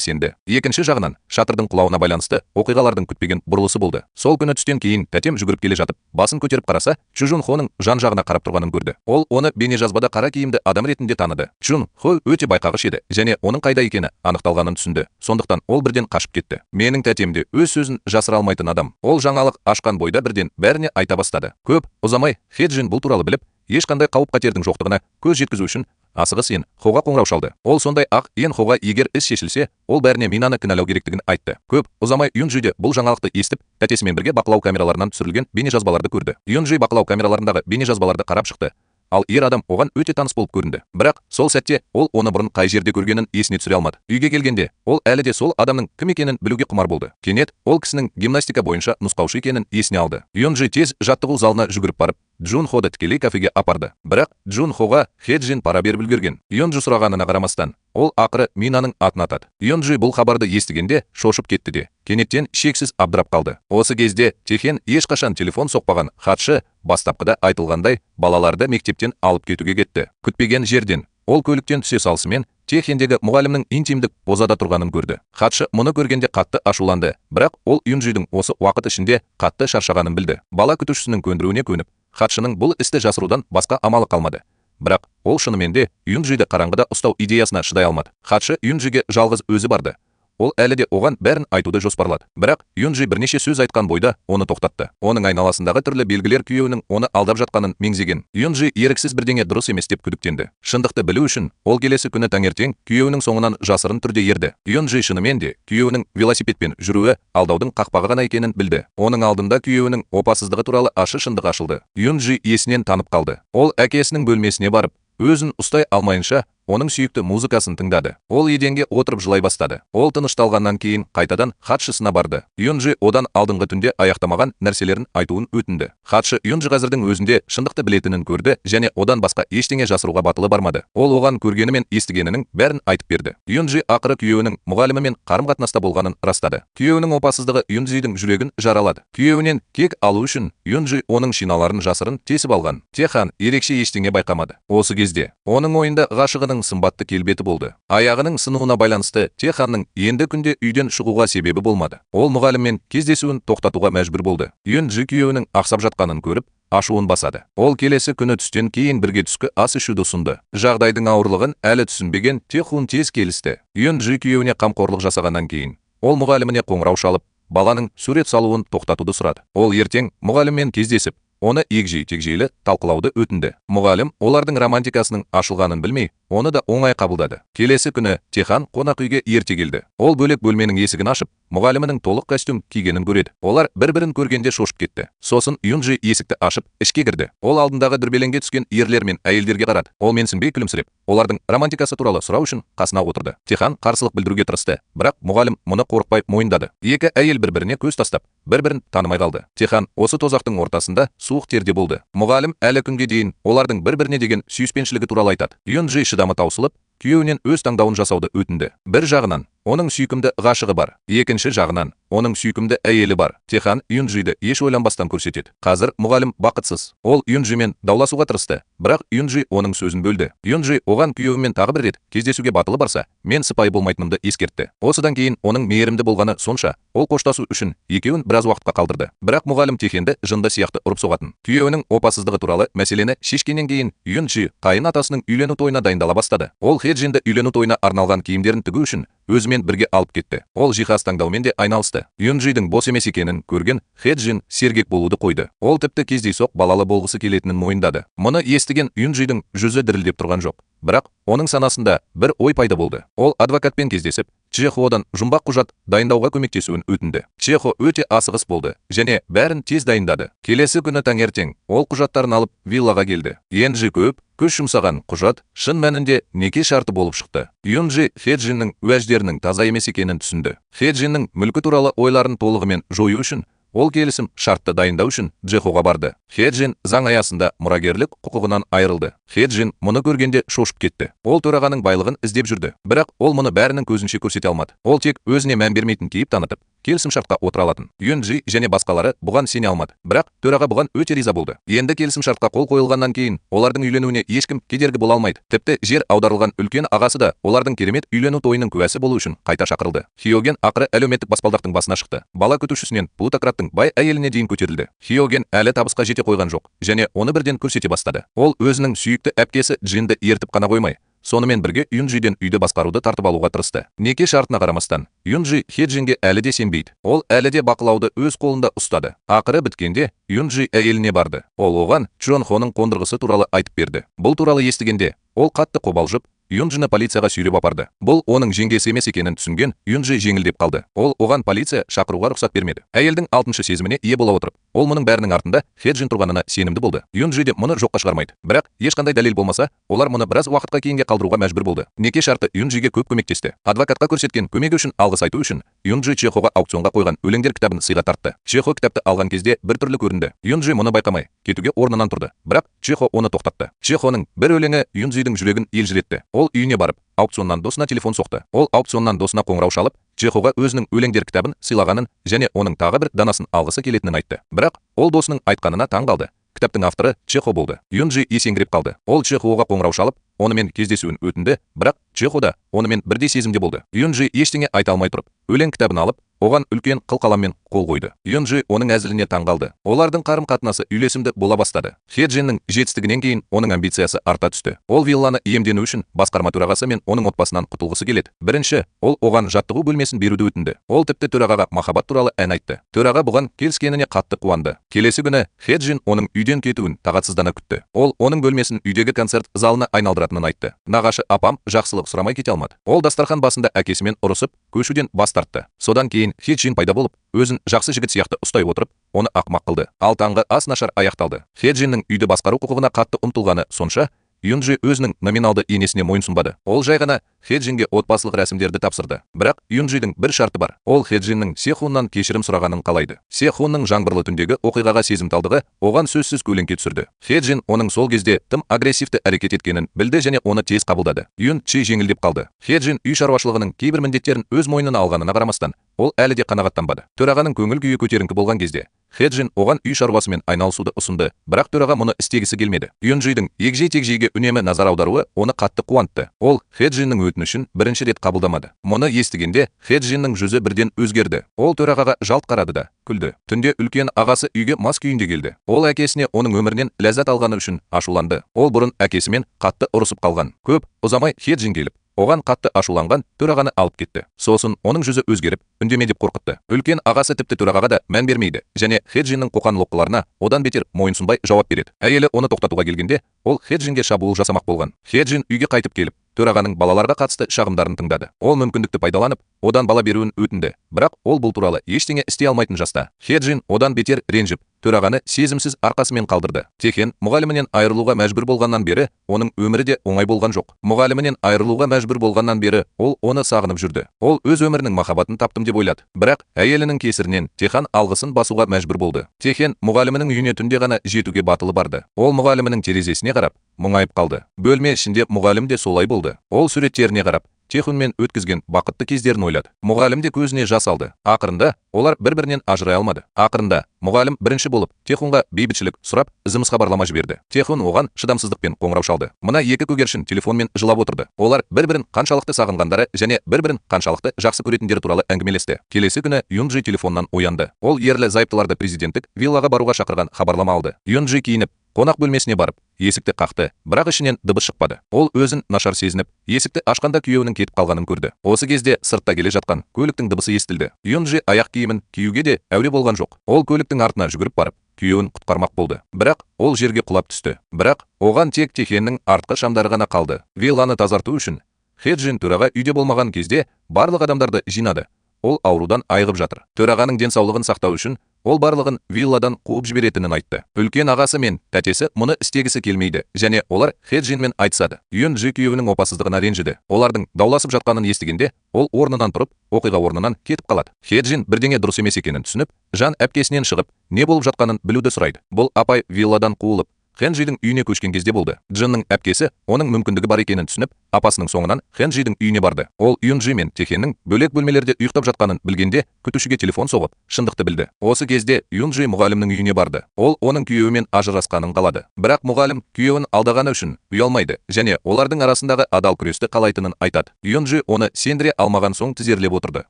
сенді. Екінші жағынан, шатырдың құлауына байланысты оқиғалардың күтпеген бұрылысы болды. Сол күні түстен кейін тәтем жүгіріп келе жатып, басын көтеріп қараса, Чжун Хоның жан-жағына қарап тұрғанын көрді. Ол оны бейнежазбада қара киімді адам ретінде таныды. Чжун Хо өте байқағыш еді және оның қайда екені анықталғанын түсінді. Сондықтан ол бірден қашып кетті. Менің тәтем де өз сөзін жасыра алмайтын адам. Ол жаңалық ашқан бойда бірден бәріне айта бастады. Көп ұзамай Хеджин бұл туралы біліп, ешқандай қауіп-қатердің жоқтығына көз жеткізу үшін асығыс Ен Хоға қоңырау шалды. Ол сондай ақ Ен Хоға егер іс шешілсе, ол бәріне Минаны кінәлау керектігін айтты. Көп ұзамай Юнджи де бұл жаңалықты естіп, тәтесімен бірге бақылау камераларынан түсірілген бейнежазбаларды көрді. Юнджи бақылау камераларындағы бейнежазбаларды қарап шықты. Ал ер адам оған өте таныс болып көрінді. Бірақ сол сәтте ол оны бұрын қай жерде көргенін есіне түсіре алмады. Үйге келгенде ол әлі де сол адамның кім екенін білуге құмар болды. Кенет ол кісінің гимнастика бойынша нұсқаушы екенін есіне алды. Юнджи тез жаттығу залына жүгіріп барып, Чжун Ходы тікелей кафеге апарды. Бірақ Чжун Хоға Хеджин пара беріп үлгерген. Юнджи сұрағанына қарамастан, ол ақыры Минаның атын атады. Юнджи бұл хабарды естігенде шошып кетті де, кенеттен шексіз абдырап қалды. Осы кезде Техен ешқашан телефон соқпаған хатшы бастапқыда айтылғандай балаларды мектептен алып кетуге кетті. Күтпеген жерден ол көліктен түсе салысымен Техендегі мұғалімнің интимдік позада тұрғанын көрді. Хатшы мұны көргенде қатты ашуланды, бірақ ол Юнджидің осы уақыт ішінде қатты шаршағанын білді. Бала күтушісінің көндіруіне көніп, хатшының бұл істі жасырудан басқа амалы қалмады. Бірақ ол шынымен де Юнджиді қараңғыда ұстау идеясына шыдай алмады. Хатшы Юнджиге жалғыз өзі барды. Ол әлі де оған бәрін айтуды жоспарлады. Бірақ Юнджи бірнеше сөз айтқан бойда оны тоқтатты. Оның айналасындағы түрлі белгілер күйеуінің оны алдап жатқанын меңзеген. Юнджи еріксіз бірдеңе дұрыс емес деп күдіктенді. Шындықты білу үшін ол келесі күні таңертең күйеуінің соңынан жасырын түрде ерді. Юнджи шынымен де күйеуінің велосипедпен жүруі алдаудың қақпағы ғана екенін білді. Оның алдында күйеуінің опасыздығы туралы ашы шындық ашылды. Юнджи есінен танып қалды. Ол әкесінің бөлмесіне барып, өзін ұстай алмайынша оның сүйікті музыкасын тыңдады. Ол еденге отырып жылай бастады. Ол тынышталғаннан кейін қайтадан хатшысына барды. Юнджи одан алдыңғы түнде аяқтамаған нәрселерін айтуын өтінді. Хатшы Юнджи қазірдің өзінде шындықты білетінін көрді және одан басқа ештеңе жасыруға батылы бармады. Ол оған көргені мен естігенінің бәрін айтып берді. Юнджи ақыры күйеуінің мұғалімімен қарым-қатынаста болғанын растады. Күйеуінің опасыздығы Юнджидің жүрегін жаралады. Күйеуінен кек алу үшін Юнджи оның шиналарын жасырын тесіп алған. Техан ерекше ештеңе байқамады. Осы кезде оның ойында ғашығының сымбатты келбеті болды. Аяғының сынуына байланысты Теханның енді күнде үйден шығуға себебі болмады. Ол мұғаліммен кездесуін тоқтатуға мәжбүр болды. Юнджи күйеуінің ақсап жатқанын көріп, ашуын басады. Ол келесі күні түстен кейін бірге түскі ас ішуді ұсынды. Жағдайдың ауырлығын әлі түсінбеген Техун тез келісті. Юнджи күйеуіне қамқорлық жасағаннан кейін ол мұғаліміне қоңырау шалып, баланың сурет салуын тоқтатуды сұрады. Ол ертең мұғаліммен кездесіп, оны егжей-тегжейлі талқылауды өтінді. Мұғалім олардың романтикасының ашылғанын білмей, оны да оңай қабылдады. Келесі күні Техан қонақ үйге ерте келді. Ол бөлек бөлменің есігін ашып, мұғалімінің толық костюм кигенін көреді. Олар бір-бірін көргенде шошып кетті. Сосын Юнджи есікті ашып, ішке кірді. Ол алдындағы дүрбелеңге түскен ерлер мен әйелдерге қарады. Ол менсінбей күлімсіреп, олардың романтикасы туралы сұрау үшін қасына отырды. Техан қарсылық білдіруге тырысты, бірақ мұғалім мұны қорықпай мойындады. Екі әйел бір-біріне көз тастап, бір-бірін танымай қалды. Техан осы тозақтың ортасында суық терде болды. Мұғалім әлі күнге дейін олардың бір-біріне деген сүйіспеншілігі туралы айтады. Юнджи шыдамы таусылып, күйеуінен өз таңдауын жасауды өтінді. Бір жағынан оның сүйкімді ғашығы бар, екінші жағынан оның сүйкімді әйелі бар. Техан Юнджиді еш ойланбастан көрсетеді. Қазір мұғалім бақытсыз. Ол Юнджимен дауласуға тырысты, бірақ Юнджи оның сөзін бөлді. Юнджи оған күйеуімен тағы бір рет кездесуге батылы барса, мен сыпайы болмайтынымды ескертті. Осыдан кейін оның мейірімді болғаны сонша, ол қоштасу үшін екеуін біраз уақытқа қалдырды. Бірақ мұғалім Техенді жынды сияқты ұрып соғатын. Күйеуінің опасыздығы туралы мәселені шешкеннен кейін Юнджи қайын атасының үйлену тойына дайындала бастады. Ол Хеджинді үйлену тойына арналған киімдерін тігу үшін өзімен бірге алып кетті. Ол жиһаз таңдаумен де айналысты. Юнджидің бос емес екенін көрген Хеджин сергек болуды қойды. Ол тіпті кездейсоқ балалы болғысы келетінін мойындады. Мұны естіген Юнджидің жүзі дірілдеп тұрған жоқ. Бірақ оның санасында бір ой пайда болды. Ол адвокатпен кездесіп, Чеходан жұмбақ құжат дайындауға көмектесуін өтінді. Чехо өте асығыс болды және бәрін тез дайындады. Келесі күні таңертең ол құжаттарын алып виллаға келді. Юнджи көп күш жұмсаған құжат шын мәнінде неке шарты болып шықты. Юнджи Хэджиннің уәждерінің таза емес екенін түсінді. Хэджиннің мүлкі туралы ойларын толығымен жою үшін ол келісім шартты дайындау үшін Чехоға барды. Хэджин заң аясында мұрагерлік құқығынан айырылды. Хэджин мұны көргенде шошып кетті. Ол төрағаның байлығын іздеп жүрді, бірақ ол мұны бәрінің көзінше көрсете алмады. Ол тек өзіне мән бермейтін кейіп танытып, келісім шартқа отыра алатын. Юнджи және басқалары бұған сене алмады, бірақ төраға бұған өте риза болды. Енді келісім шартқа қол қойылғаннан кейін олардың үйленуіне ешкім кедергі бола алмайды. Тіпті жер аударылған үлкен ағасы да олардың керемет үйлену тойының куәсі болу үшін қайта шақырылды. Хиоген ақыры әлеуметтік баспалдақтың басына шықты. Бала күтушісінен плутократтың бай әйеліне дейін көтерілді. Хиоген әлі табысқа жете қойған жоқ және оны бірден көрсете бастады. Ол өзінің сүйікті әпкесі Джинді ертіп қана қоймай, сонымен бірге Юнджиден үйді басқаруды тартып алуға тырысты. Неке шартына қарамастан, Юнджи Хэджинге әлі де сенбейді. Ол әлі де бақылауды өз қолында ұстады. Ақыры біткенде Юнджи әйеліне барды. Ол оған Чон Хоның қондырғысы туралы айтып берді. Бұл туралы естігенде ол қатты қобалжып, Юнджины полицияға сүйреп апарды. Бұл оның жеңгесі емес екенін түсінген Юнджи жеңілдеп қалды. Ол оған полиция шақыруға рұқсат бермеді. Әйелдің алтыншы сезіміне ие бола отырып, ол мұның бәрінің артында Хэджин тұрғанына сенімді болды. Юнджи де мұны жоққа шығармайды. Бірақ ешқандай дәлел болмаса, олар мұны біраз уақытқа кейінге қалдыруға мәжбүр болды. Неке шарты Юнджиге көп көмектесті. Адвокатқа көрсеткен көмегі үшін алғыс айту үшін Юнджи Чехоға аукционға қойған өлеңдер кітабын сыйға тартты. Чехо кітапты алған кезде біртүрлі көрінді. Юнджи мұны байқамай, кетуге орнынан тұрды. Бірақ Чехо оны тоқтатты. Чехоның бір өлеңі Юнджидің жүрегін елжіретті. Ол үйіне барып, аукционнан досына телефон соқты. Ол аукционнан досына қоңырау шалып, Чехоға өзінің өлеңдер кітабын сыйлағанын және оның тағы бір данасын алғысы келетінін айтты. Бірақ ол досының айтқанына таң қалды. Кітаптың авторы Чехо болды. Юнджи есеңгіреп қалды. Ол Чехоға қоңырау шалып, онымен кездесуін өтінді, бірақ Чехо да онымен бірдей сезімде болды. Юнджи ештеңе айта алмай тұрып, өлең кітабын алып, оған үлкен қылқаламмен қол қойды. Юнджи оның әзіліне таң қалды. Олардың қарым-қатынасы үйлесімді бола бастады. Хэджиннің жетістігінен кейін оның амбициясы арта түсті. Ол вилланы иемдену үшін басқарма төрағасы мен оның отбасынан құтылғысы келеді. Бірінші, ол оған жаттығу бөлмесін беруді өтінді. Ол тіпті төрағаға махаббат туралы ән айтты. Төраға бұған келіскеніне қатты қуанды. Келесі күні Хэджин оның үйден кетуін тағатсыздана күтті. Ол оның бөлмесін үйдегі концерт залына айналдыратынын айтты. Нағашы апам жақсылық сұрамай кете алмады. Ол дастархан басында әкесімен ұрысып, көшуден бас тартты. Содан кейін Хэджин пайда болып, өзін жақсы жігіт сияқты ұстай отырып, оны ақымақ қылды. Ал таңғы ас нашар аяқталды. Хэджиннің үйді басқару құқығына қатты ұмтылғаны сонша, Юнджи өзінің номиналды енесіне мойынсұнбады. Ол жай ғана Хэджинге отбасылық рәсімдерді тапсырды. Бірақ Юнджидің бір шарты бар. Ол Хэджиннің Сехуннан кешірім сұрағанын қалайды. Сехунның жаңбырлы түндегі оқиғаға сезімталдығы оған сөзсіз көлеңке түсірді. Хэджин оның сол кезде тым агрессивті әрекет еткенін білді және оны тез қабылдады. Юнджи жеңілдеп қалды. Хэджин үй шаруашылығының кейбір міндеттерін өз мойнына алғанына қарамастан, ол әлі де қанағаттанбады. Төрағаның көңіл күйі көтеріңкі болған кезде Хэджин оған үй шаруасымен айналысуды ұсынды, бірақ төраға мұны істегісі келмеді. Юнджидің егжей-тегжейге үнемі назар аударуы оны қатты қуантты. Ол Хэджиннің өтінішін бірінші рет қабылдамады. Мұны естігенде Хэджиннің жүзі бірден өзгерді. Ол төрағаға жалт қарады да күлді. Түнде үлкен ағасы үйге мас күйінде келді. Ол әкесіне оның өмірінен ләззат алғаны үшін ашуланды. Ол бұрын әкесімен қатты ұрысып қалған. Көп ұзамай Хэджин келіп, оған қатты ашуланған төрағаны алып кетті. Сосын оның жүзі өзгеріп, үндеме деп қорқытты. Үлкен ағасы тіпті төрағаға да мән бермейді және Хэджиннің қоқан-лоққыларына одан бетер мойынсұнбай жауап береді. Әйелі оны тоқтатуға келгенде, ол Хэджинге шабуыл жасамақ болған. Хэджин үйге қайтып келіп, төрағаның балаларға қатысты шағымдарын тыңдады. Ол мүмкіндікті пайдаланып, одан бала беруін өтінді. Бірақ ол бұл туралы ештеңе істей алмайтын жаста. Хэджин одан бетер ренжіп, төрағаны сезімсіз арқасымен қалдырды. Техен мұғалімінен айырылуға мәжбүр болғаннан бері, оның өмірі де оңай болған жоқ. Мұғалімінен айырылуға мәжбүр болғаннан бері, ол оны сағынып жүрді. Ол өз өмірінің махаббатын таптым деп ойлады. Бірақ әйелінің кесірінен Техан алғысын басуға мәжбүр болды. Техен мұғалімінің үйіне түнде ғана жетуге батылы барды. Ол мұғалімінің терезесіне қарап, мұңайып қалды. Бөлме ішінде мұғалім де солай болды. Ол суреттеріне қарап, Техунмен өткізген бақытты кездерін ойлады. Мұғалім де көзіне жас алды. Ақырында олар бір-бірінен ажырай алмады. Ақырында мұғалім бірінші болып Техунға бейбітшілік сұрап, ізіміз хабарлама жіберді. Техун оған шыдамсыздықпен қоңырау шалды. Мына екі көгершін телефонмен жылап отырды. Олар бір-бірін қаншалықты сағынғандары және бір-бірін қаншалықты жақсы көретіндері туралы әңгімелесті. Келесі күні Юнджи телефоннан оянды. Ол ерлі-зайыптыларды президенттік виллаға баруға шақырған хабарлама алды. Юнджи киініп, қонақ бөлмесіне барып, есікті қақты, бірақ ішінен дыбыс шықпады. Ол өзін нашар сезініп, есікті ашқанда күйеуінің кетіп қалғанын көрді. Осы кезде сыртта келе жатқан көліктің дыбысы естілді. Юнджи аяқ киімін киюге де әуре болған жоқ. Ол көліктің артына жүгіріп барып, күйеуін құтқармақ болды. Бірақ ол жерге құлап түсті. Бірақ оған тек Техеннің артқы шамдары ғана қалды. Вилланы тазарту үшін Хеджин төраға үйде болмаған кезде барлық адамдарды жинады. Ол аурудан айығып жатыр. Төрағаның денсаулығын сақтау үшін ол барлығын вилладан қуып жіберетінін айтты. Үлкен ағасы мен тәтесі мұны істегісі келмейді және олар Хеджинмен айтысады. Юнджи күйеуінің опасыздығына ренжіді. Олардың дауласып жатқанын естігенде, ол орнынан тұрып, оқиға орнынан кетіп қалады. Хеджин бірдеңе дұрыс емес екенін түсініп, жан әпкесінен шығып, не болып жатқанын білуді сұрайды. Бұл апай вилладан қуылып Хенджидің үйіне көшкен кезде болды. Джинның әпкесі оның мүмкіндігі бар екенін түсініп, апасының соңынан Хенджидің үйіне барды. Ол Юнджи мен Техеннің бөлек бөлмелерде ұйықтап жатқанын білгенде, күтушіге телефон соғып, шындықты білді. Осы кезде Юнджи мұғалімнің үйіне барды. Ол оның күйеуімен ажырасқанын қалады. Бірақ мұғалім күйеуін алдағаны үшін ұялмайды және олардың арасындағы адал күресті қалайтынын айтады. Юнджи оны сендіре алмаған соң тізерлеп отырды.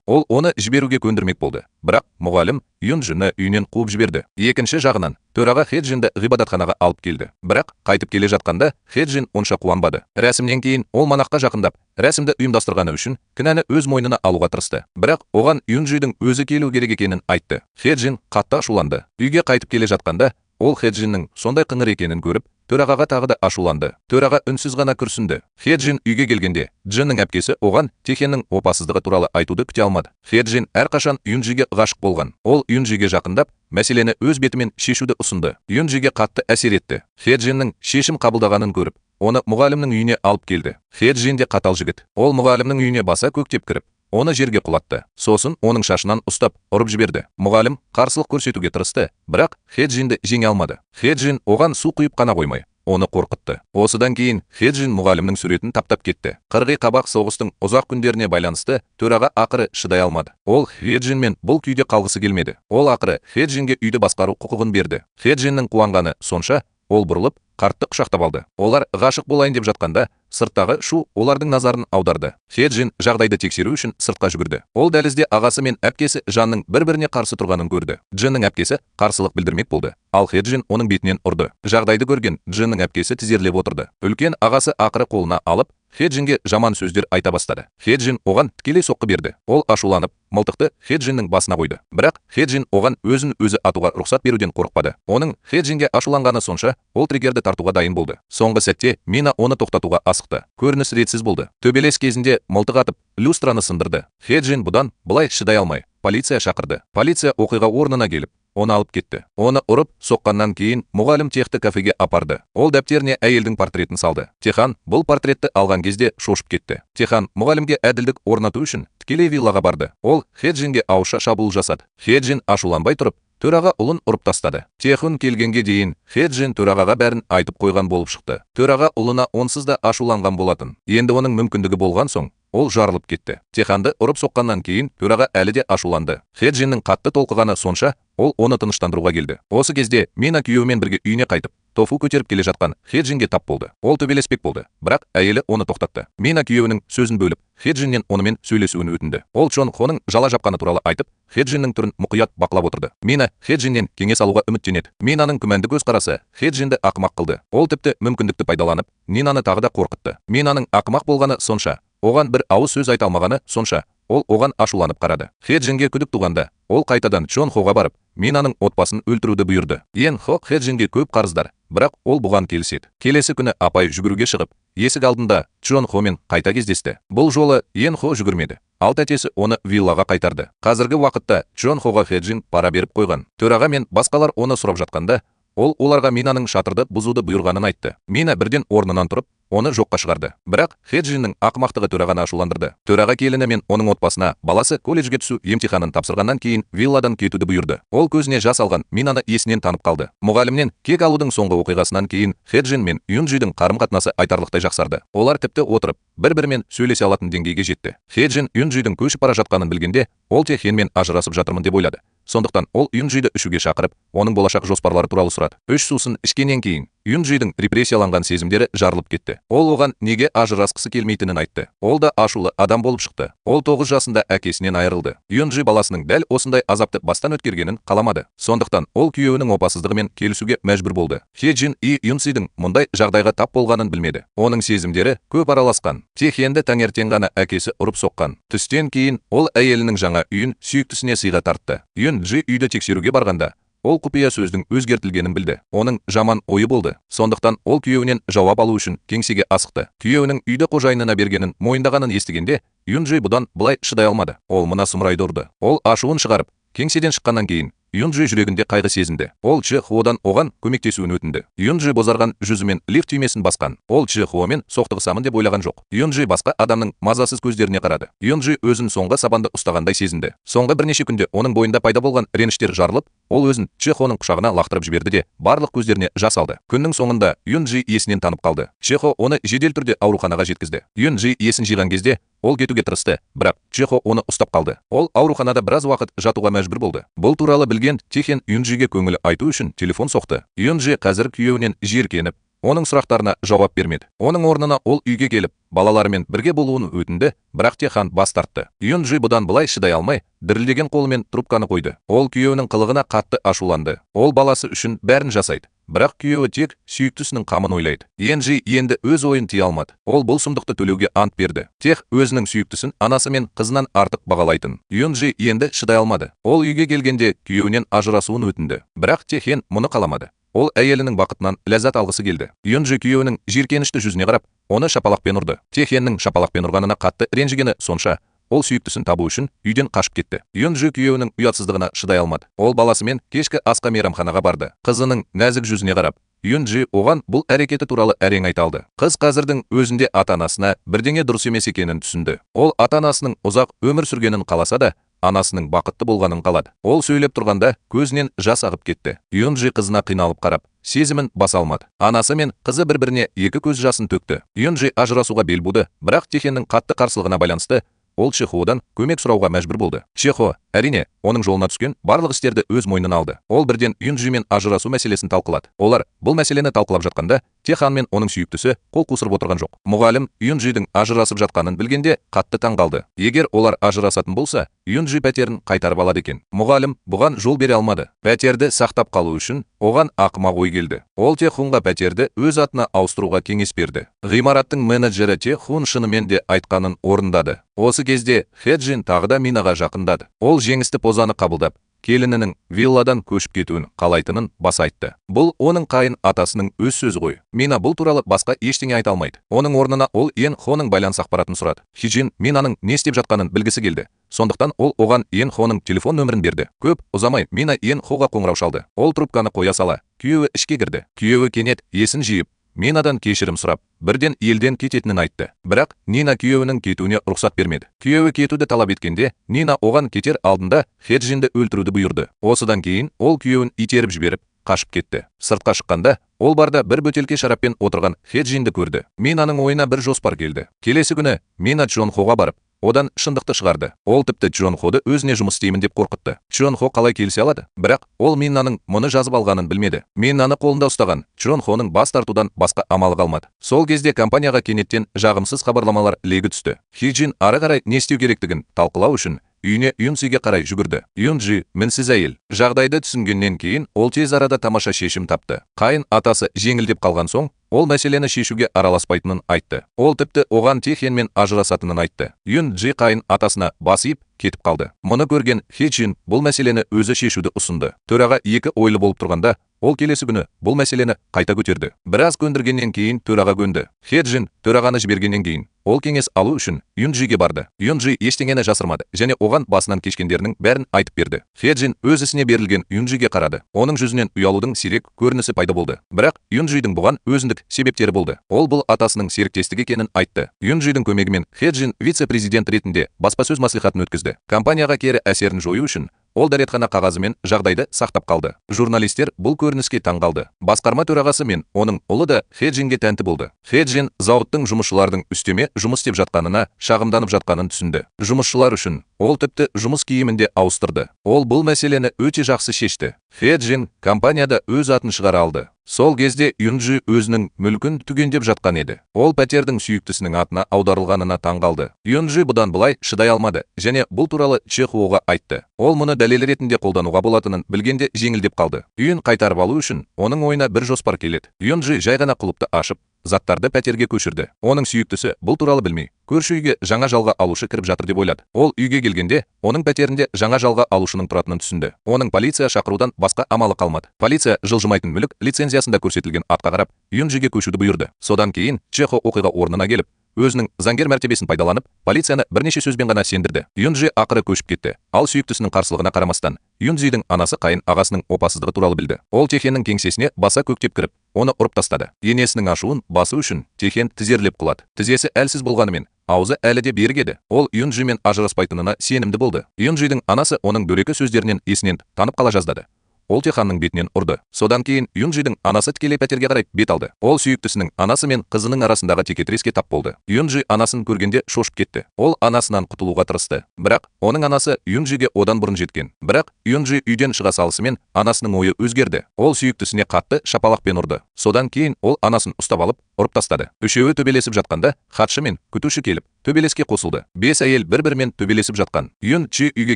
Ол оны жіберуге көндірмек болды. Бірақ мұғалім Юнджини үйінен қуып жіберді. Екінші жағынан, төраға Хеджинді ғибадатханаға алып келді. Бірақ қайтып келе жатқанда Хеджин онша қуанбады. Рәсімнен кейін ол монахқа жақындап, рәсімді ұйымдастырғаны үшін кінәні өз мойнына алуға тырысты. Бірақ оған Юнджидің өзі келу керек екенін айтты. Хеджин қатты ашуланды. Үйге қайтып келе жатқанда, ол Хеджиннің сондай қыңыр екенін көріп, төрағаға тағы да ашуланды. Төраға үнсіз ғана күрсінді. Хеджин үйге келгенде, Джинның әпкесі оған Техеннің опасыздығы туралы айтуды күте алмады. Хеджин әрқашан Юнджиге ғашық болған. Ол Юнджиге жақындап, мәселені өз бетімен шешуді ұсынды. Юнджиге қатты әсер етті. Хеджиннің шешім қабылдағанын көріп, оны мұғалімнің үйіне алып келді. Хеджин де қатал жігіт. Ол мұғалімнің үйіне баса көктеп кіріп, оны жерге құлатты. Сосын оның шашынан ұстап, ұрып жіберді. Мұғалім қарсылық көрсетуге тырысты, бірақ Хеджинді жеңе алмады. Хеджин оған су құйып қана қоймай, оны қорқытты. Осыдан кейін Хеджин мұғалімнің суретін таптап кетті. Қырғи қабақ соғыстың ұзақ күндеріне байланысты төраға ақыры шыдай алмады. Ол Хеджинмен бұл күйде қалғысы келмеді. Ол ақыры Хеджинге үйді басқару құқығын берді. Хеджиннің қуанғаны сонша, ол бұрылып, қартты құшақтап алды. Олар ғашық болайын деп жатқанда, сырттағы шу олардың назарын аударды. Хеджин жағдайды тексеру үшін сыртқа жүгірді. Ол дәлізде ағасы мен әпкесі Жанның бір-біріне қарсы тұрғанын көрді. Джинның әпкесі қарсылық білдірмек болды. Ал Хеджин оның бетінен ұрды. Жағдайды көрген Джинның әпкесі тізерлеп отырды. Үлкен ағасы ақыры қолына алып, Хеджинге жаман сөздер айта бастады. Хеджин оған тікелей соққы берді. Ол ашуланып, мылтықты Хеджиннің басына қойды. Бірақ Хеджин оған өзін өзі атуға рұқсат беруден қорықпады. Оның Хеджинге ашуланғаны сонша, ол триггерді тартуға дайын болды. Соңғы сәтте Мина оны тоқтатуға асықты. Көрініс ретсіз болды. Төбелес кезінде мылтық атып, люстраны сындырды. Хеджин бұдан былай шыдай алмай, полиция шақырды. Полиция оқиға орнына келіп, оны алып кетті. Оны ұрып, соққаннан кейін мұғалім Техті кафеге апарды. Ол дәптеріне әйелдің портретін салды. Техан бұл портретті алған кезде шошып кетті. Техан мұғалімге әділдік орнату үшін тікелей виллаға барды. Ол Хеджинге ауызша шабуыл жасады. Хеджин ашуланбай тұрып, төраға ұлын ұрып тастады. Техун келгенге дейін Хеджин төрағаға бәрін айтып қойған болып шықты. Төраға ұлына онсыз да ашуланған болатын. Енді оның мүмкіндігі болған соң, ол жарылып кетті. Теханды ұрып соққаннан кейін төраға әлі де ашуланды. Хеджиннің қатты толқығаны сонша, ол оны тыныштандыруға келді. Осы кезде Мина күйеуімен бірге үйіне қайтып, тофу көтеріп келе жатқан Хеджинге тап болды. Ол төбелеспек болды, бірақ әйелі оны тоқтатты. Мина күйеуінің сөзін бөліп, Хеджиннен онымен сөйлесуін өтінді. Ол Чон Хоның жала жапқаны туралы айтып, Хеджиннің түрін мұқият бақылап отырды. Мина Хеджиннен кеңес алуға үміттенеді. Минаның күмәнді көзқарасы Хеджинді ақымақ қылды. Ол тіпті мүмкіндікті пайдаланып, Нинаны тағы да қорқытты. Минаның ақымақ болғаны сонша, оған бір ауыз сөз айта алмағаны сонша, ол оған ашуланып қарады. Хеджинге күдік туғанда, ол қайтадан Чон Хоға барып, Минаның отбасын өлтіруді бұйырды. Ен Хо Хеджинге көп қарыздар, бірақ ол бұған келіседі. Келесі күні апай жүгіруге шығып, есік алдында Чон Хомен қайта кездесті. Бұл жолы Ен Хо жүгірмеді. Ал тәтесі оны виллаға қайтарды. Қазіргі уақытта Чон Хоға Хеджин пара беріп қойған. Төраға мен басқалар оны сұрап жатқанда, ол оларға Минаның шатырды бұзуды бұйырғанын айтты. Мина бірден орнынан тұрып, оны жоққа шығарды. Бірақ Хеджиннің ақымақтығы төрағаны ашуландырды. Төраға келіні мен оның отбасына баласы колледжге түсу емтиханын тапсырғаннан кейін вилладан кетуді бұйырды. Ол көзіне жас алған Минаны есінен танып қалды. Мұғалімнен кек алудың соңғы оқиғасынан кейін Хеджин мен Юнджидің қарым-қатынасы айтарлықтай жақсарды. Олар тіпті отырып, бір-бірімен сөйлесе алатын деңгейге жетті. Хеджин Юнджидің көшіп бара жатқанын білгенде, ол Техенмен ажырасып жатырмын деп ойлады. Сондықтан ол Юнджиді ішуге шақырып, оның болашақ жоспарлары туралы сұрады. 3 сусын ішкеннен кейін Юнджидің репрессияланған сезімдері жарылып кетті. Ол оған неге ажырасқысы келмейтінін айтты. Ол да ашулы адам болып шықты. Ол 9 жасында әкесінен айырылды. Юнджи баласының дәл осындай азапты бастан өткергенін қаламады. Сондықтан ол күйеуінің опасыздығымен келісуге мәжбүр болды. Хеджин Юнсидің мұндай жағдайға тап болғанын білмеді. Оның сезімдері көп араласқан. Техенді таңертең ғана әкесі ұрып соққан. Түстен кейін ол әйелінің жаңа үйін сүйіктісіне сыйға тартты. Юнджи үйді тексеруге барғанда, ол құпия сөздің өзгертілгенін білді. Оның жаман ойы болды. Сондықтан ол күйеуінен жауап алу үшін кеңсеге асықты. Күйеуінің үйді қожайынына бергенін мойындағанын естігенде, Юнджи бұдан былай шыдай алмады. Ол мына сұмырайды ұрды. Ол ашуын шығарып, кеңседен шыққаннан кейін Юнджи жүрегінде қайғы сезінді. Ол Чжэ Хуодан оған көмектесуін өтінді. Юнджи бозарған жүзімен лифт түймесін басқан. Ол Чжэ Хуомен соқтығысамын деп ойлаған жоқ. Юнджи басқа адамның мазасыз көздеріне қарады. Юнджи өзін соңғы сабанды ұстағандай сезінді. Соңғы бірнеше күнде оның бойында пайда болған реніштер жарылып, ол өзін Чжэ Хуоның құшағына лақтырып жіберді де, барлық көздеріне жас алды. Күннің соңында Юнджи есінен танып қалды. Чжэ Хо оны жедел түрде ауруханаға жеткізді. Юнджи есін жиған кезде ол кетуге тырысты, бірақ Чжэ Хо оны ұстап қалды. Ол ауруханада біраз уақыт жатуға мәжбүр болды. Бұл туралы білген Техен Юнджиге көңіл айту үшін телефон соқты. Юнджи қазір күйеуінен жиіркеніп, оның сұрақтарына жауап бермеді. Оның орнына ол үйге келіп, балаларымен бірге болуын өтінді, бірақ Техан бас тартты. Юнджи бұдан былай шыдай алмай, дірілдеген қолымен трубканы қойды. Ол күйеуінің қылығына қатты ашуланды. Ол баласы үшін бәрін жасайды. Бірақ күйеуі тек сүйіктісінің қамын ойлайды. Юнджи енді өз ойын тия алмады. Ол бұл сұмдықты төлеуге ант берді. Тех өзінің сүйіктісін анасы мен қызынан артық бағалайтын. Юнджи енді шыдай алмады. Ол үйге келгенде күйеуінен ажырасуын өтінді. Бірақ Техен мұны қаламады. Ол әйелінің бақытынан ләззат алғысы келді. Юнджи күйеуінің жиіркенішті жүзіне қарап, оны шапалақпен ұрды. Техеннің шапалақпен ұрғанына қатты ренжігені сонша, ол сүйіктісін табу үшін үйден қашып кетті. Юнджи күйеуінің ұятсыздығына шыдай алмады. Ол баласымен кешкі асқа мейрамханаға барды. Қызының нәзік жүзіне қарап, Юнджи оған бұл әрекеті туралы әрең айта алды. Қыз қазірдің өзінде ата-анасына бірдеңе дұрыс емес екенін түсінді. Ол ата-анасының ұзақ өмір сүргенін қаласа да, анасының бақытты болғанын қалады. Ол сөйлеп тұрғанда көзінен жас ағып кетті. Юнджи қызына қиналып қарап, сезімін баса алмады. Анасы мен қызы бір-біріне екі көз жасын төкті. Юнджи ажырасуға бел буды, бірақ Техеннің қатты қарсылығына байланысты ол Чжэ Хуодан көмек сұрауға мәжбүр болды. Чжэ Хо, әрине, оның жолына түскен барлық істерді өз мойнына алды. Ол бірден Юнджимен ажырасу мәселесін талқылады. Олар бұл мәселені талқылап жатқанда, Техан мен оның сүйіктісі қол қусырып отырған жоқ. Мұғалім Юнджидің ажырасып жатқанын білгенде қатты таңғалды. Егер олар ажырасатын болса, Юнджи пәтерін қайтарып алады екен. Мұғалім бұған жол бере алмады. Пәтерді сақтап қалу үшін оған ақымақ ой келді. Ол Техунға пәтерді өз атына ауыстыруға кеңес берді. Ғимараттың менеджері Техун шынымен де айтқанын орындады. Осы кезде Хэджин тағы да Минаға жақындады. Ол жеңісті позаны қабылдап, келінінің вилладан көшіп кетуін қалайтынын баса айтты. Бұл оның қайын атасының өз сөзі ғой. Мина бұл туралы басқа ештеңе айта алмайды. Оның орнына ол Йен Хоның байланыс ақпаратын сұрады. Хэджин Минаның не істеп жатқанын білгісі келді. Сондықтан ол оған Йен Хоның телефон нөмірін берді. Көп ұзамай Мина Йен Хоға қоңырау шалды. Ол трубканы қоя сала, күйеуі ішке кірді. Күйеуі кенет есін жиып, Минадан кешірім сұрап, бірден елден кететінін айтты. Бірақ Нина күйеуінің кетуіне рұқсат бермеді. Күйеуі кетуді талап еткенде, Нина оған кетер алдында Хэджинді өлтіруді бұйырды. Осыдан кейін ол күйеуін итеріп жіберіп, қашып кетті. Сыртқа шыққанда, ол барда бір бөтелке шараппен отырған Хэджинді көрді. Минаның ойына бір жоспар келді. Келесі күні Мина Чжон Хоға барып, одан шындықты шығарды. Ол тіпті Чжон Ходы өзіне жұмыс істеймін деп қорқытты. Чжон Хо қалай келісе алады? Бірақ ол Минаның мұны жазып алғанын білмеді. Минаны қолында ұстаған Чжон Хоның бас тартудан басқа амалы қалмады. Сол кезде компанияға кенеттен жағымсыз хабарламалар легі түсті. Хэджин ары қарай не істеу керектігін талқылау үшін үйіне Юнджиге қарай жүгірді. Юнджи мінсіз әйел. Жағдайды түсінгеннен кейін ол тез арада тамаша шешім тапты. Қайын атасы жеңілдеп қалған соң, ол мәселені шешуге араласпайтынын айтты. Ол тіпті оған Техенмен ажырасатынын айтты. Юнджи қайын атасына бас иіп кетіп қалды. Мұны көрген Хэджин бұл мәселені өзі шешуді ұсынды. Төраға екі ойлы болып тұрғанда, ол келесі күні бұл мәселені қайта көтерді. Біраз көндіргеннен кейін төраға көнді. Хэджин төрағаны жібергеннен кейін ол кеңес алу үшін Юнджиге барды. Юнджи ештеңені жасырмады және оған басынан кешкендерінің бәрін айтып берді. Хэджин өз ісіне берілген Юнджиге қарады. Оның жүзінен ұялудың сирек көрінісі пайда болды. Бірақ Юнджидің бұған өзіндік себептері болды. Ол бұл атасының серіктестігі екенін айтты. Юнджидің көмегімен Хэджин вице-президент ретінде баспасөз маслихатын өткізді. Компанияға кері әсерін жою үшін ол дәретхана қағазымен жағдайды сақтап қалды. Журналистер бұл көрініске таңғалды. Басқарма төрағасы мен оның ұлы да Хэджинге тәнті болды. Хэджин зауыттың жұмысшылардың үстеме жұмыс істеп жатқанына шағымданып жатқанын түсінді. Жұмысшылар үшін ол тіпті жұмыс киімінде ауыстырды. Ол бұл мәселені өте жақсы шешті. Хэджин компанияда өз атын шығара алды. Сол кезде Юнджи өзінің мүлкін түгендеп жатқан еді. Ол пәтердің сүйіктісінің атына аударылғанына таңғалды. Юнджи бұдан былай шыдай алмады және бұл туралы Чжэ Хуоға айтты. Ол мұны дәлел ретінде қолдануға болатынын білгенде жеңілдеп қалды. Үйін қайтарып алу үшін оның ойына бір жоспар келеді. Юнджи жай ғана құлыпты ашып, заттарды пәтерге көшірді. Оның сүйіктісі бұл туралы білмей, көрші үйге жаңа жалға алушы кіріп жатыр деп ойлады. Ол үйге келгенде, оның пәтерінде жаңа жалға алушының тұратынын түсінді. Оның полиция шақырудан басқа амалы қалмады. Полиция жылжымайтын мүлік лицензиясында көрсетілген атқа қарап, Юнджиге көшуді бұйырды. Содан кейін Чехо оқиға орнына келіп, өзінің заңгер мәртебесін пайдаланып, полицияны бірнеше сөзбен ғана сендірді. Юнджи ақыры көшіп кетті. Ал сүйіктісінің қарсылығына қарамастан, Юнджидің анасы қайын ағасының опасыздығы туралы білді. Ол Техеннің кеңсесіне баса көктеп кіріп, оны ұрып тастады. Енесінің ашуын басу үшін Техен тізерлеп құлады. Тізесі әлсіз болғанымен, аузы әлі де берік еді. Ол Юнджимен ажыраспайтынына сенімді болды. Юнджидің анасы оның дөрекі сөздерінен есінен танып қала жаздады. Ол Теханның бетінен ұрды. Содан кейін Юнджидің анасы тікелей пәтерге қарай бет алды. Ол сүйіктісінің анасы мен қызының арасындағы текетіреске тап болды. Юнджи анасын көргенде шошып кетті. Ол анасынан құтылуға тырысты. Бірақ оның анасы Юнджиге одан бұрын жеткен. Бірақ Юнджи үйден шыға салысымен анасының ойы өзгерді. Ол сүйіктісіне қатты шапалақпен ұрды. Содан кейін ол анасын ұстап алып, ұрып тастады. Үшеуі төбелесіп жатқанда хатшы мен күтуші келіп, төбелеске қосылды. 5 әйел бір-бірімен төбелесіп жатқан. Юнджи үйге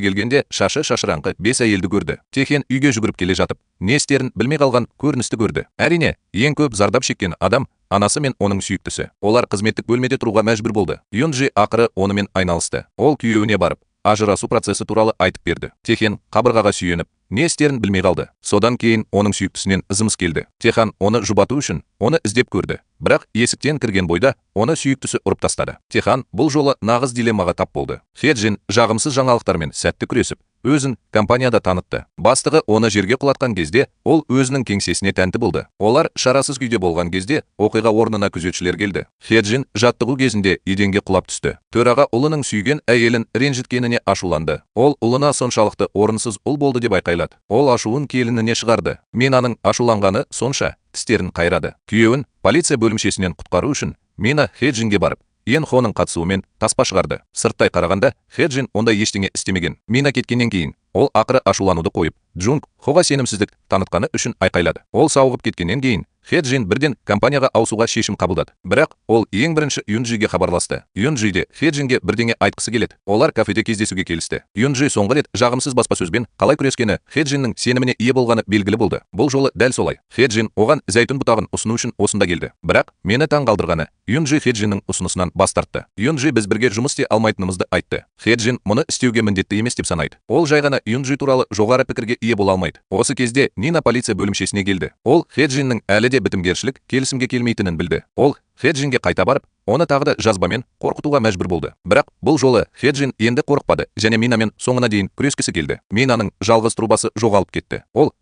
келгенде шашы шашыраңқы 5 әйелді көрді. Техен үйге жүгіріп келе жатып, не істерін білмей қалған көріністі көрді. Әрине, ең көп зардап шеккен адам анасы мен оның сүйіктісі. Олар қызметтік бөлмеде тұруға мәжбүр болды. Юнджи ақыры онымен айналысты. Ол күйеуіне барып, ажырасу процесі туралы айтып берді. Техен қабырғаға сүйеніп, не істерін білмей қалды. Содан кейін оның сүйіктісінен ызымыз келді. Техан оны жұбату үшін оны іздеп көрді. Бірақ есіктен кірген бойда оны сүйіктісі ұрып тастады. Техан бұл жолы нағыз дилеммаға тап болды. Хеджин жағымсыз жаңалықтармен сәтті күресіп, өзін компанияда танытты. Бастығы оны жерге құлатқан кезде, ол өзінің кеңсесіне тәнті болды. Олар шарасыз күйде болған кезде оқиға орнына күзетшілер келді. Хеджин жаттығу кезінде еденге құлап түсті. Төраға ұлының сүйген әйелін ренжіткеніне ашуланды. Ол ұлына соншалықты орынсыз ұл болды деп айқайлады. Ол ашуын келініне шығарды. Минаның ашуланғаны сонша тістерін қайрады. Күйеуін полиция бөлімшесінен құтқару үшін Мина Хеджинге барып, Енхоның қатысуымен таспа шығарды. Сырттай қарағанда, Хеджин ондай ештеңе істемеген. Мина кеткеннен кейін, ол ақыры ашулануды қойып, Джунг Хоға сенімсіздік танытқаны үшін айқайлады. Ол сауығып кеткеннен кейін, Хеджин бірден компанияға ауысуға шешім қабылдады. Бірақ ол ең бірінші Юнджиге хабарласты. Юнджи де Хеджинге бірдеңе айтқысы келеді. Олар кафеде кездесуге келісті. Юнджи соңғы рет жағымсыз баспасөзбен қалай күрескені Хеджиннің сеніміне ие болғаны белгілі болды. Бұл жолы дәл солай. Хеджин оған зәйтүн бұтағын ұсыну үшін осында келді. Бірақ мені таң қалдырғаны, Юнджи Хеджиннің ұсынысынан бас тартты. Юнджи біз бірге жұмыс істей алмайтынымызды айтты. Хеджин мұны істеуге міндетті емес деп санайды. Ол жай ғана Юнджи туралы жоғары пікірге ие бола алмайды. Осы кезде Нина полиция бөлімшесіне келді. Ол Хеджиннің әлі де бітімгершілік келісімге келмейтінін білді. Ол Хеджинге қайта барып, оны тағы да жазбамен қорқытуға мәжбүр болды. Бірақ бұл жолы Хеджин енді қорықпады және Минамен соңына дейін күрескісі келді. Минаның жалғыз трубасы жоғалып кетті. Ол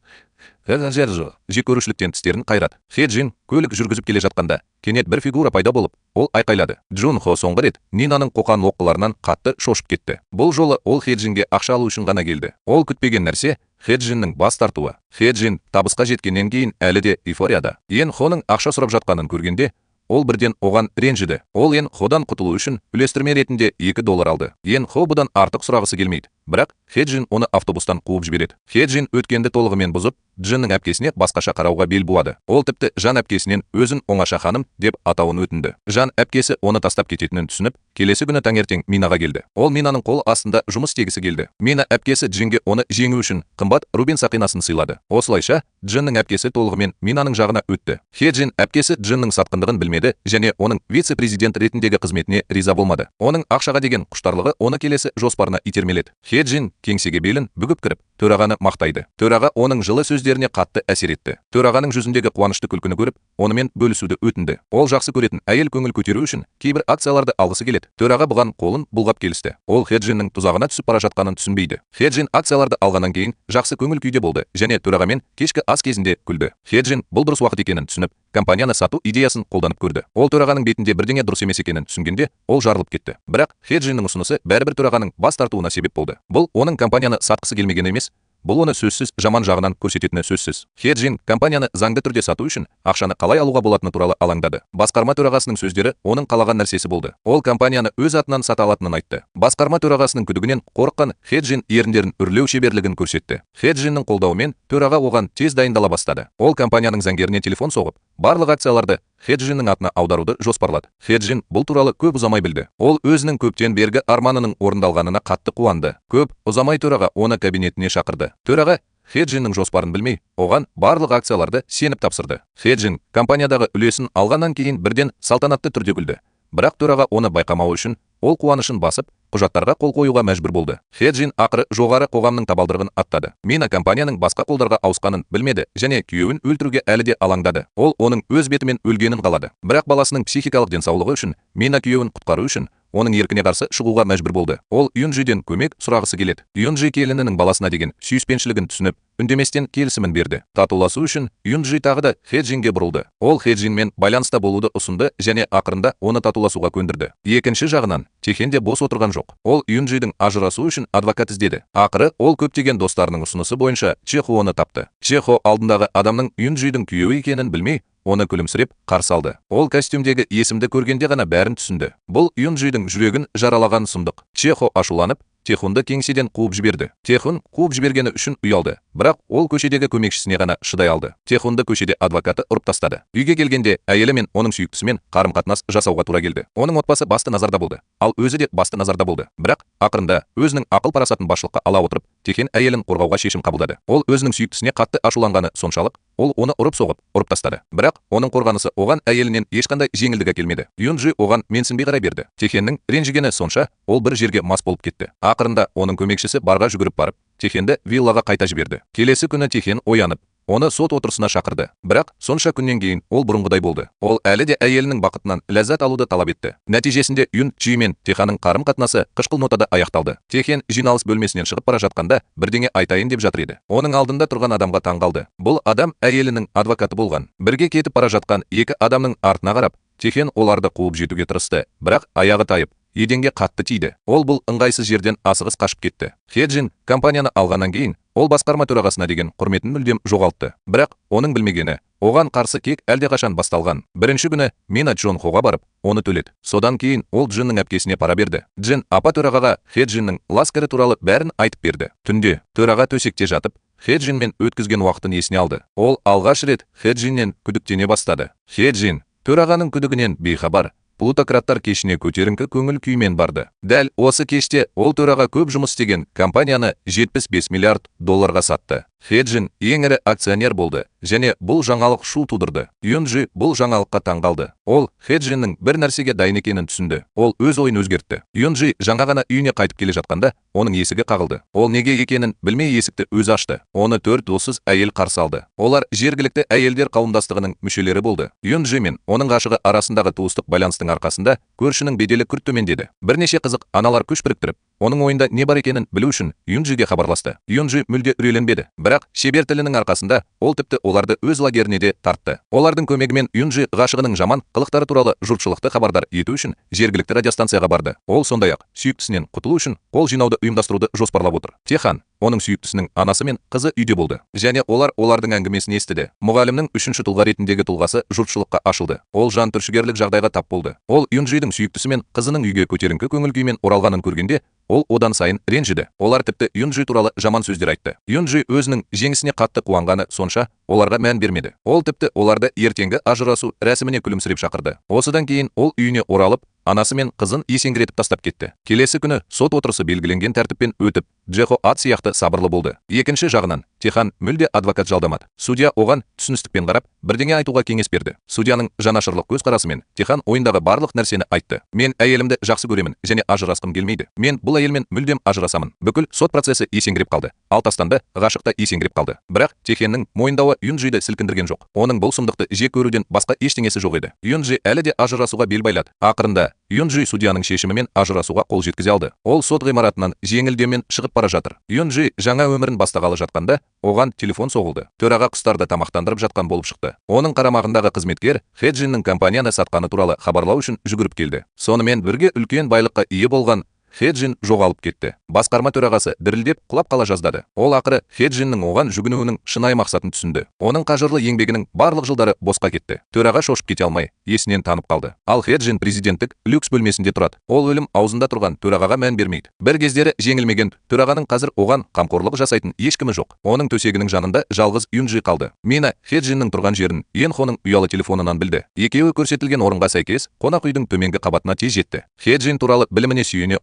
жек көрушіліктен тістерін қайрады. Хеджин көлік жүргізіп келе жатқанда, кенет бір фигура пайда болып, ол айқайлады. Джун Хо соңғы рет Нинаның қоқан лоққыларынан қатты шошып кетті. Бұл жолы ол Хеджинге ақша алу үшін ғана келді. Ол күтпеген нәрсе Хеджиннің бас тартуы. Хеджин табысқа жеткеннен кейін әлі де эйфорияда. Ен Хоның ақша сұрап жатқанын көргенде, ол бірден оған ренжіді. Ол Ен Ходан құтылу үшін үлестірме ретінде $2 алды. Ен Хо бұдан артық сұрағысы келмейді. Бірақ Хеджин оны автобустан қуып жібереді. Хеджин өткенді толығымен бұзып, Джиннің әпкесіне басқаша қарауға бел буады. Ол тіпті Жан әпкесінен өзін оңаша ханым деп атауын өтінді. Жан әпкесі оны тастап кететінін түсініп, келесі күні таңертең Минаға келді. Ол Минаның қол астында жұмыс істегісі келді. Мина әпкесі Джинге оны жеңу үшін қымбат рубин сақинасын сыйлады. Осылайша Джиннің әпкесі толығымен Минаның жағына өтті. Хеджин әпкесі Джиннің сатқындығын білмеді және оның вице-президент ретіндегі қызметіне риза болмады. Оның ақшаға деген құштарлығы оны келесі жоспарына итермеледі. Хеджин кеңсеге белін бүгіп кіріп, төрағаны мақтайды. Төраға оның жылы сөздеріне қатты әсер етті. Төрағаның жүзіндегі қуанышты күлкіні көріп, онымен бөлісуді өтінді. Ол жақсы көретін әйел көңіл көтеру үшін кейбір акцияларды алғысы келеді. Төраға бұған қолын бұлғап келісті. Ол Хеджиннің тұзағына түсіп бара жатқанын түсінбейді. Хеджин акцияларды алғаннан кейін жақсы көңіл күйде болды және төрағамен кешкі ас кезінде күлді. Хеджин бұл дұрыс уақыт екенін түсініп, компанияны сату идеясын қолданып көрді. Ол төрағаның бетінде бірдеңе дұрыс емес екенін түсінгенде, ол жарылып кетті. Бірақ Хеджиннің ұсынысы бәрібір төрағаның бас тартуына себеп болды. Бұл оның компанияны сатқысы келмеген емес, бұл оны сөзсіз жаман жағынан көрсететіні сөзсіз. Хеджин компанияны заңды түрде сату үшін ақшаны қалай алуға болатыны туралы алаңдады. Басқарма төрағасының сөздері оның қалаған нәрсесі болды. Ол компанияны өз атынан сата алатынын айтты. Басқарма төрағасының күдігінен қорыққан Хеджин еріндерін үрлеу шеберлігін көрсетті. Хеджиннің қолдауымен төраға оған тез дайындала бастады. Ол компанияның заңгеріне телефон соғып, барлық акцияларды Хеджиннің атына аударуды жоспарлады. Хеджин бұл туралы көп ұзамай білді. Ол өзінің көптен бергі арманының орындалғанына қатты қуанды. Көп ұзамай төраға оны кабинетіне шақырды. Төраға Хеджиннің жоспарын білмей, оған барлық акцияларды сеніп тапсырды. Хеджин компаниядағы үлесін алғаннан кейін бірден салтанатты түрде күлді. Бірақ төраға оны байқамауы үшін ол қуанышын басып, құжаттарға қол қоюға мәжбүр болды. Хеджин ақыры жоғары қоғамның табалдырығын аттады. Мина компанияның басқа қолдарға ауысқанын білмеді және күйеуін өлтіруге әлі де алаңдады. Ол оның өз бетімен өлгенін қалады. Бірақ баласының психикалық денсаулығы үшін, Мина күйеуін құтқару үшін оның еркіне қарсы шығуға мәжбүр болды. Ол Юнжиден көмек сұрағысы келеді. Юнжи келінінің баласына деген сүйіспеншілігін түсініп, үндеместен келісімін берді. Татуласу үшін Юнжи тағы да Хеджинге бұрылды. Ол Хеджинмен байланыста болуды ұсынды және ақырында оны татуласуға көндірді. Екінші жағынан, Техен де бос отырған жоқ. Ол Юнжидің ажырасуы үшін адвокат іздеді. Ақыры ол көптеген достарының ұсынысы бойынша Чехоны тапты. Чехо алдындағы адамның Юнжидің күйеуі екенін білмей, оны күлімсіреп қарсы алды. Ол костюмдегі есімді көргенде ғана бәрін түсінді. Бұл Юнжидің жүрегін жаралаған сұмдық. Чехо ашуланып, Техунды кеңседен қуып жіберді. Техун қуып жібергені үшін ұялды, бірақ ол көшедегі көмекшісіне ғана шыдай алды. Техунды көшеде адвокаты ұрып тастады. Үйге келгенде әйелі мен оның сүйіктісімен қарым-қатынас жасауға тура келді. Оның отбасы басты назарда болды, ал өзі де басты назарда болды. Бірақ ақырында өзінің ақыл-парасатын басшылыққа ала отырып, Техен әйелін қорғауға шешім қабылдады. Ол өзінің сүйіктісіне қатты ашуланғаны соншалық, ол оны ұрып тастады. Бірақ оның қорғанысы оған әйелінен ешқандай жеңілдік әкелмеді. Юнжи оған менсінбей қарай берді. Техеннің ренжігені сонша, ол бір жерге мас болып кетті. Ақырында оның көмекшісі барға жүгіріп барып, Техенді виллаға қайта жіберді. Келесі күні Техен оянып, оны сот отырысына шақырды. Бірақ сонша күннен кейін ол бұрынғыдай болды. Ол әлі де әйелінің бақытынан ләззат алуды талап етті. Нәтижесінде Юнжи мен Теханның қарым-қатынасы қышқыл нотада аяқталды. Техен жиналыс бөлмесінен шығып бара жатқанда бірдеңе айтайын деп жатыр еді. Оның алдында тұрған адамға таңғалды. Бұл адам әйелінің адвокаты болған. Бірге кетіп бара жатқан екі адамның артына қарап, Техен оларды қуып жетуге тырысты, бірақ аяғы тайып, еденге қатты тиді. Ол бұл ыңғайсыз жерден асығыс қашып кетті. Хеджин компанияны алғаннан кейін ол басқарма төрағасына деген құрметін мүлдем жоғалтты. Бірақ оның білмегені, оған қарсы кек әлдеқашан басталған. Бірінші күні Мина Джон Хоға барып, оны төледі. Содан кейін ол Джиннің әпкесіне пара берді. Джин апа төрағаға Хеджиннің ласкары туралы бәрін айтып берді. Түнде төраға төсекте жатып, Хеджинмен өткізген уақытын есіне алды. Ол алғаш рет Хеджиннен күдіктене бастады. Хеджин төрағаның күдігінен бейхабар, плутократтар кешіне көтеріңкі көңіл күймен барды. Дәл осы кеште ол төраға көп жұмыс істеген компанияны 75 миллиард долларға сатты. Хеджин ең ірі акционер болды және бұл жаңалық шу тудырды. Юнжи бұл жаңалыққа таңғалды. Ол Хеджиннің бір нәрсеге дайын екенін түсінді. Ол өз ойын өзгертті. Юнжи жаңа ғана үйіне қайтып келе жатқанда, оның есігі қағылды. Ол неге екенін білмей есікті өзі ашты. Оны 4 доссыз әйел қарсы алды. Олар жергілікті әйелдер қауымдастығының мүшелері болды. Юнжи мен оның ғашығы арасындағы туыстық байланыстың арқасында көршінің беделі күрт төмендеді. Бірнеше қызық аналар күш біріктіріп, оның ойында не бар екенін білу үшін Юнжиге хабарласты. Юнжи мүлде үрейленбеді. Бірақ шебер тілінің арқасында ол тіпті оларды өз лагеріне де тартты. Олардың көмегімен Юнжи ғашығының жаман қылықтары туралы жұртшылықты хабардар ету үшін жергілікті радиостанцияға барды. Ол сондай-ақ сүйіктісінен құтылу үшін қол жинауды ұйымдастыруды жоспарлап отыр. Техан, оның сүйіктісінің анасы мен қызы үйде болды. Және олардың әңгімесін естіді. Мұғалімнің үшінші тұлға ретіндегі тұлғасы жұртшылыққа ашылды. Ол жан түршігерлік жағдайға тап болды. Ол Юнжидің сүйіктісі мен қызының үйге көтеріңкі көңіл күймен оралғанын көргенде, ол одан сайын ренжіді. Олар тіпті Юнжи туралы жаман сөздер айтты. Юнжи өзінің жеңісіне қатты қуанғаны сонша, оларға мән бермеді. Ол тіпті оларды ертеңгі ажырасу рәсіміне күлімсіреп шақырды. Осыдан кейін ол үйіне оралып, анасы мен қызын есеңгіретіп тастап кетті. Келесі күні сот отырысы белгіленген тәртіппен өтіп, Джехо ат сияқты сабырлы болды. Екінші жағынан, Техан мүлде адвокат жалдамады. Судья оған түсіністікпен қарап, бірдеңе айтуға кеңес берді. Судьяның жанашырлық көзқарасымен Техан ойындағы барлық нәрсені айтты. Мен әйелімді жақсы көремін және ажырасқым келмейді. Мен бұл әйелмен мүлдем ажырасамын. Бүкіл сот процесі есеңгіреп қалды. Ал Тастанды ғашық та есеңгіреп қалды. Бірақ Техеннің мойындауы Юнжиді сілкіндірген жоқ. Оның бұл сұмдықты жек көруден басқа ештеңесі жоқ еді. Юнжи әлі де ажырасуға бел байлады. Ақырында Юнжи судьяның шешімімен ажырасуға қол жеткізе алды. Ол сот ғимаратынан жеңілдеумен шығып бара жатыр. Юнжи жаңа өмірін бастағалы жатқанда, оған телефон соғылды. Төраға құстарды тамақтандырып жатқан болып шықты. Оның қарамағындағы қызметкер Хеджиннің компанияны сатқаны туралы хабарлау үшін жүгіріп келді. Сонымен бірге үлкен байлыққа ие болған Хеджин жоғалып кетті. Басқарма төрағасы дірілдеп құлап қала жаздады. Ол ақыры Хеджиннің оған жүгінуінің шынайы мақсатын түсінді. Оның қажырлы еңбегінің барлық жылдары босқа кетті. Төраға шошып кете алмай, есінен танып қалды. Ал Хеджин президенттік люкс бөлмесінде тұрады. Ол өлім аузында тұрған төрағаға мән бермейді. Бір кездері жеңілмеген төрағаның қазір оған қамқорлық жасайтын ешкімі жоқ. Оның төсегінің жанында жалғыз Юнжи қалды. Мина Хеджиннің тұрған жерін Енхоның ұялы телефонынан білді. Екеуі көрсетілген орынға сәйкес қонақ үйдің төменгі қабатына тез жетті. Хеджин туралы біліміне сүйене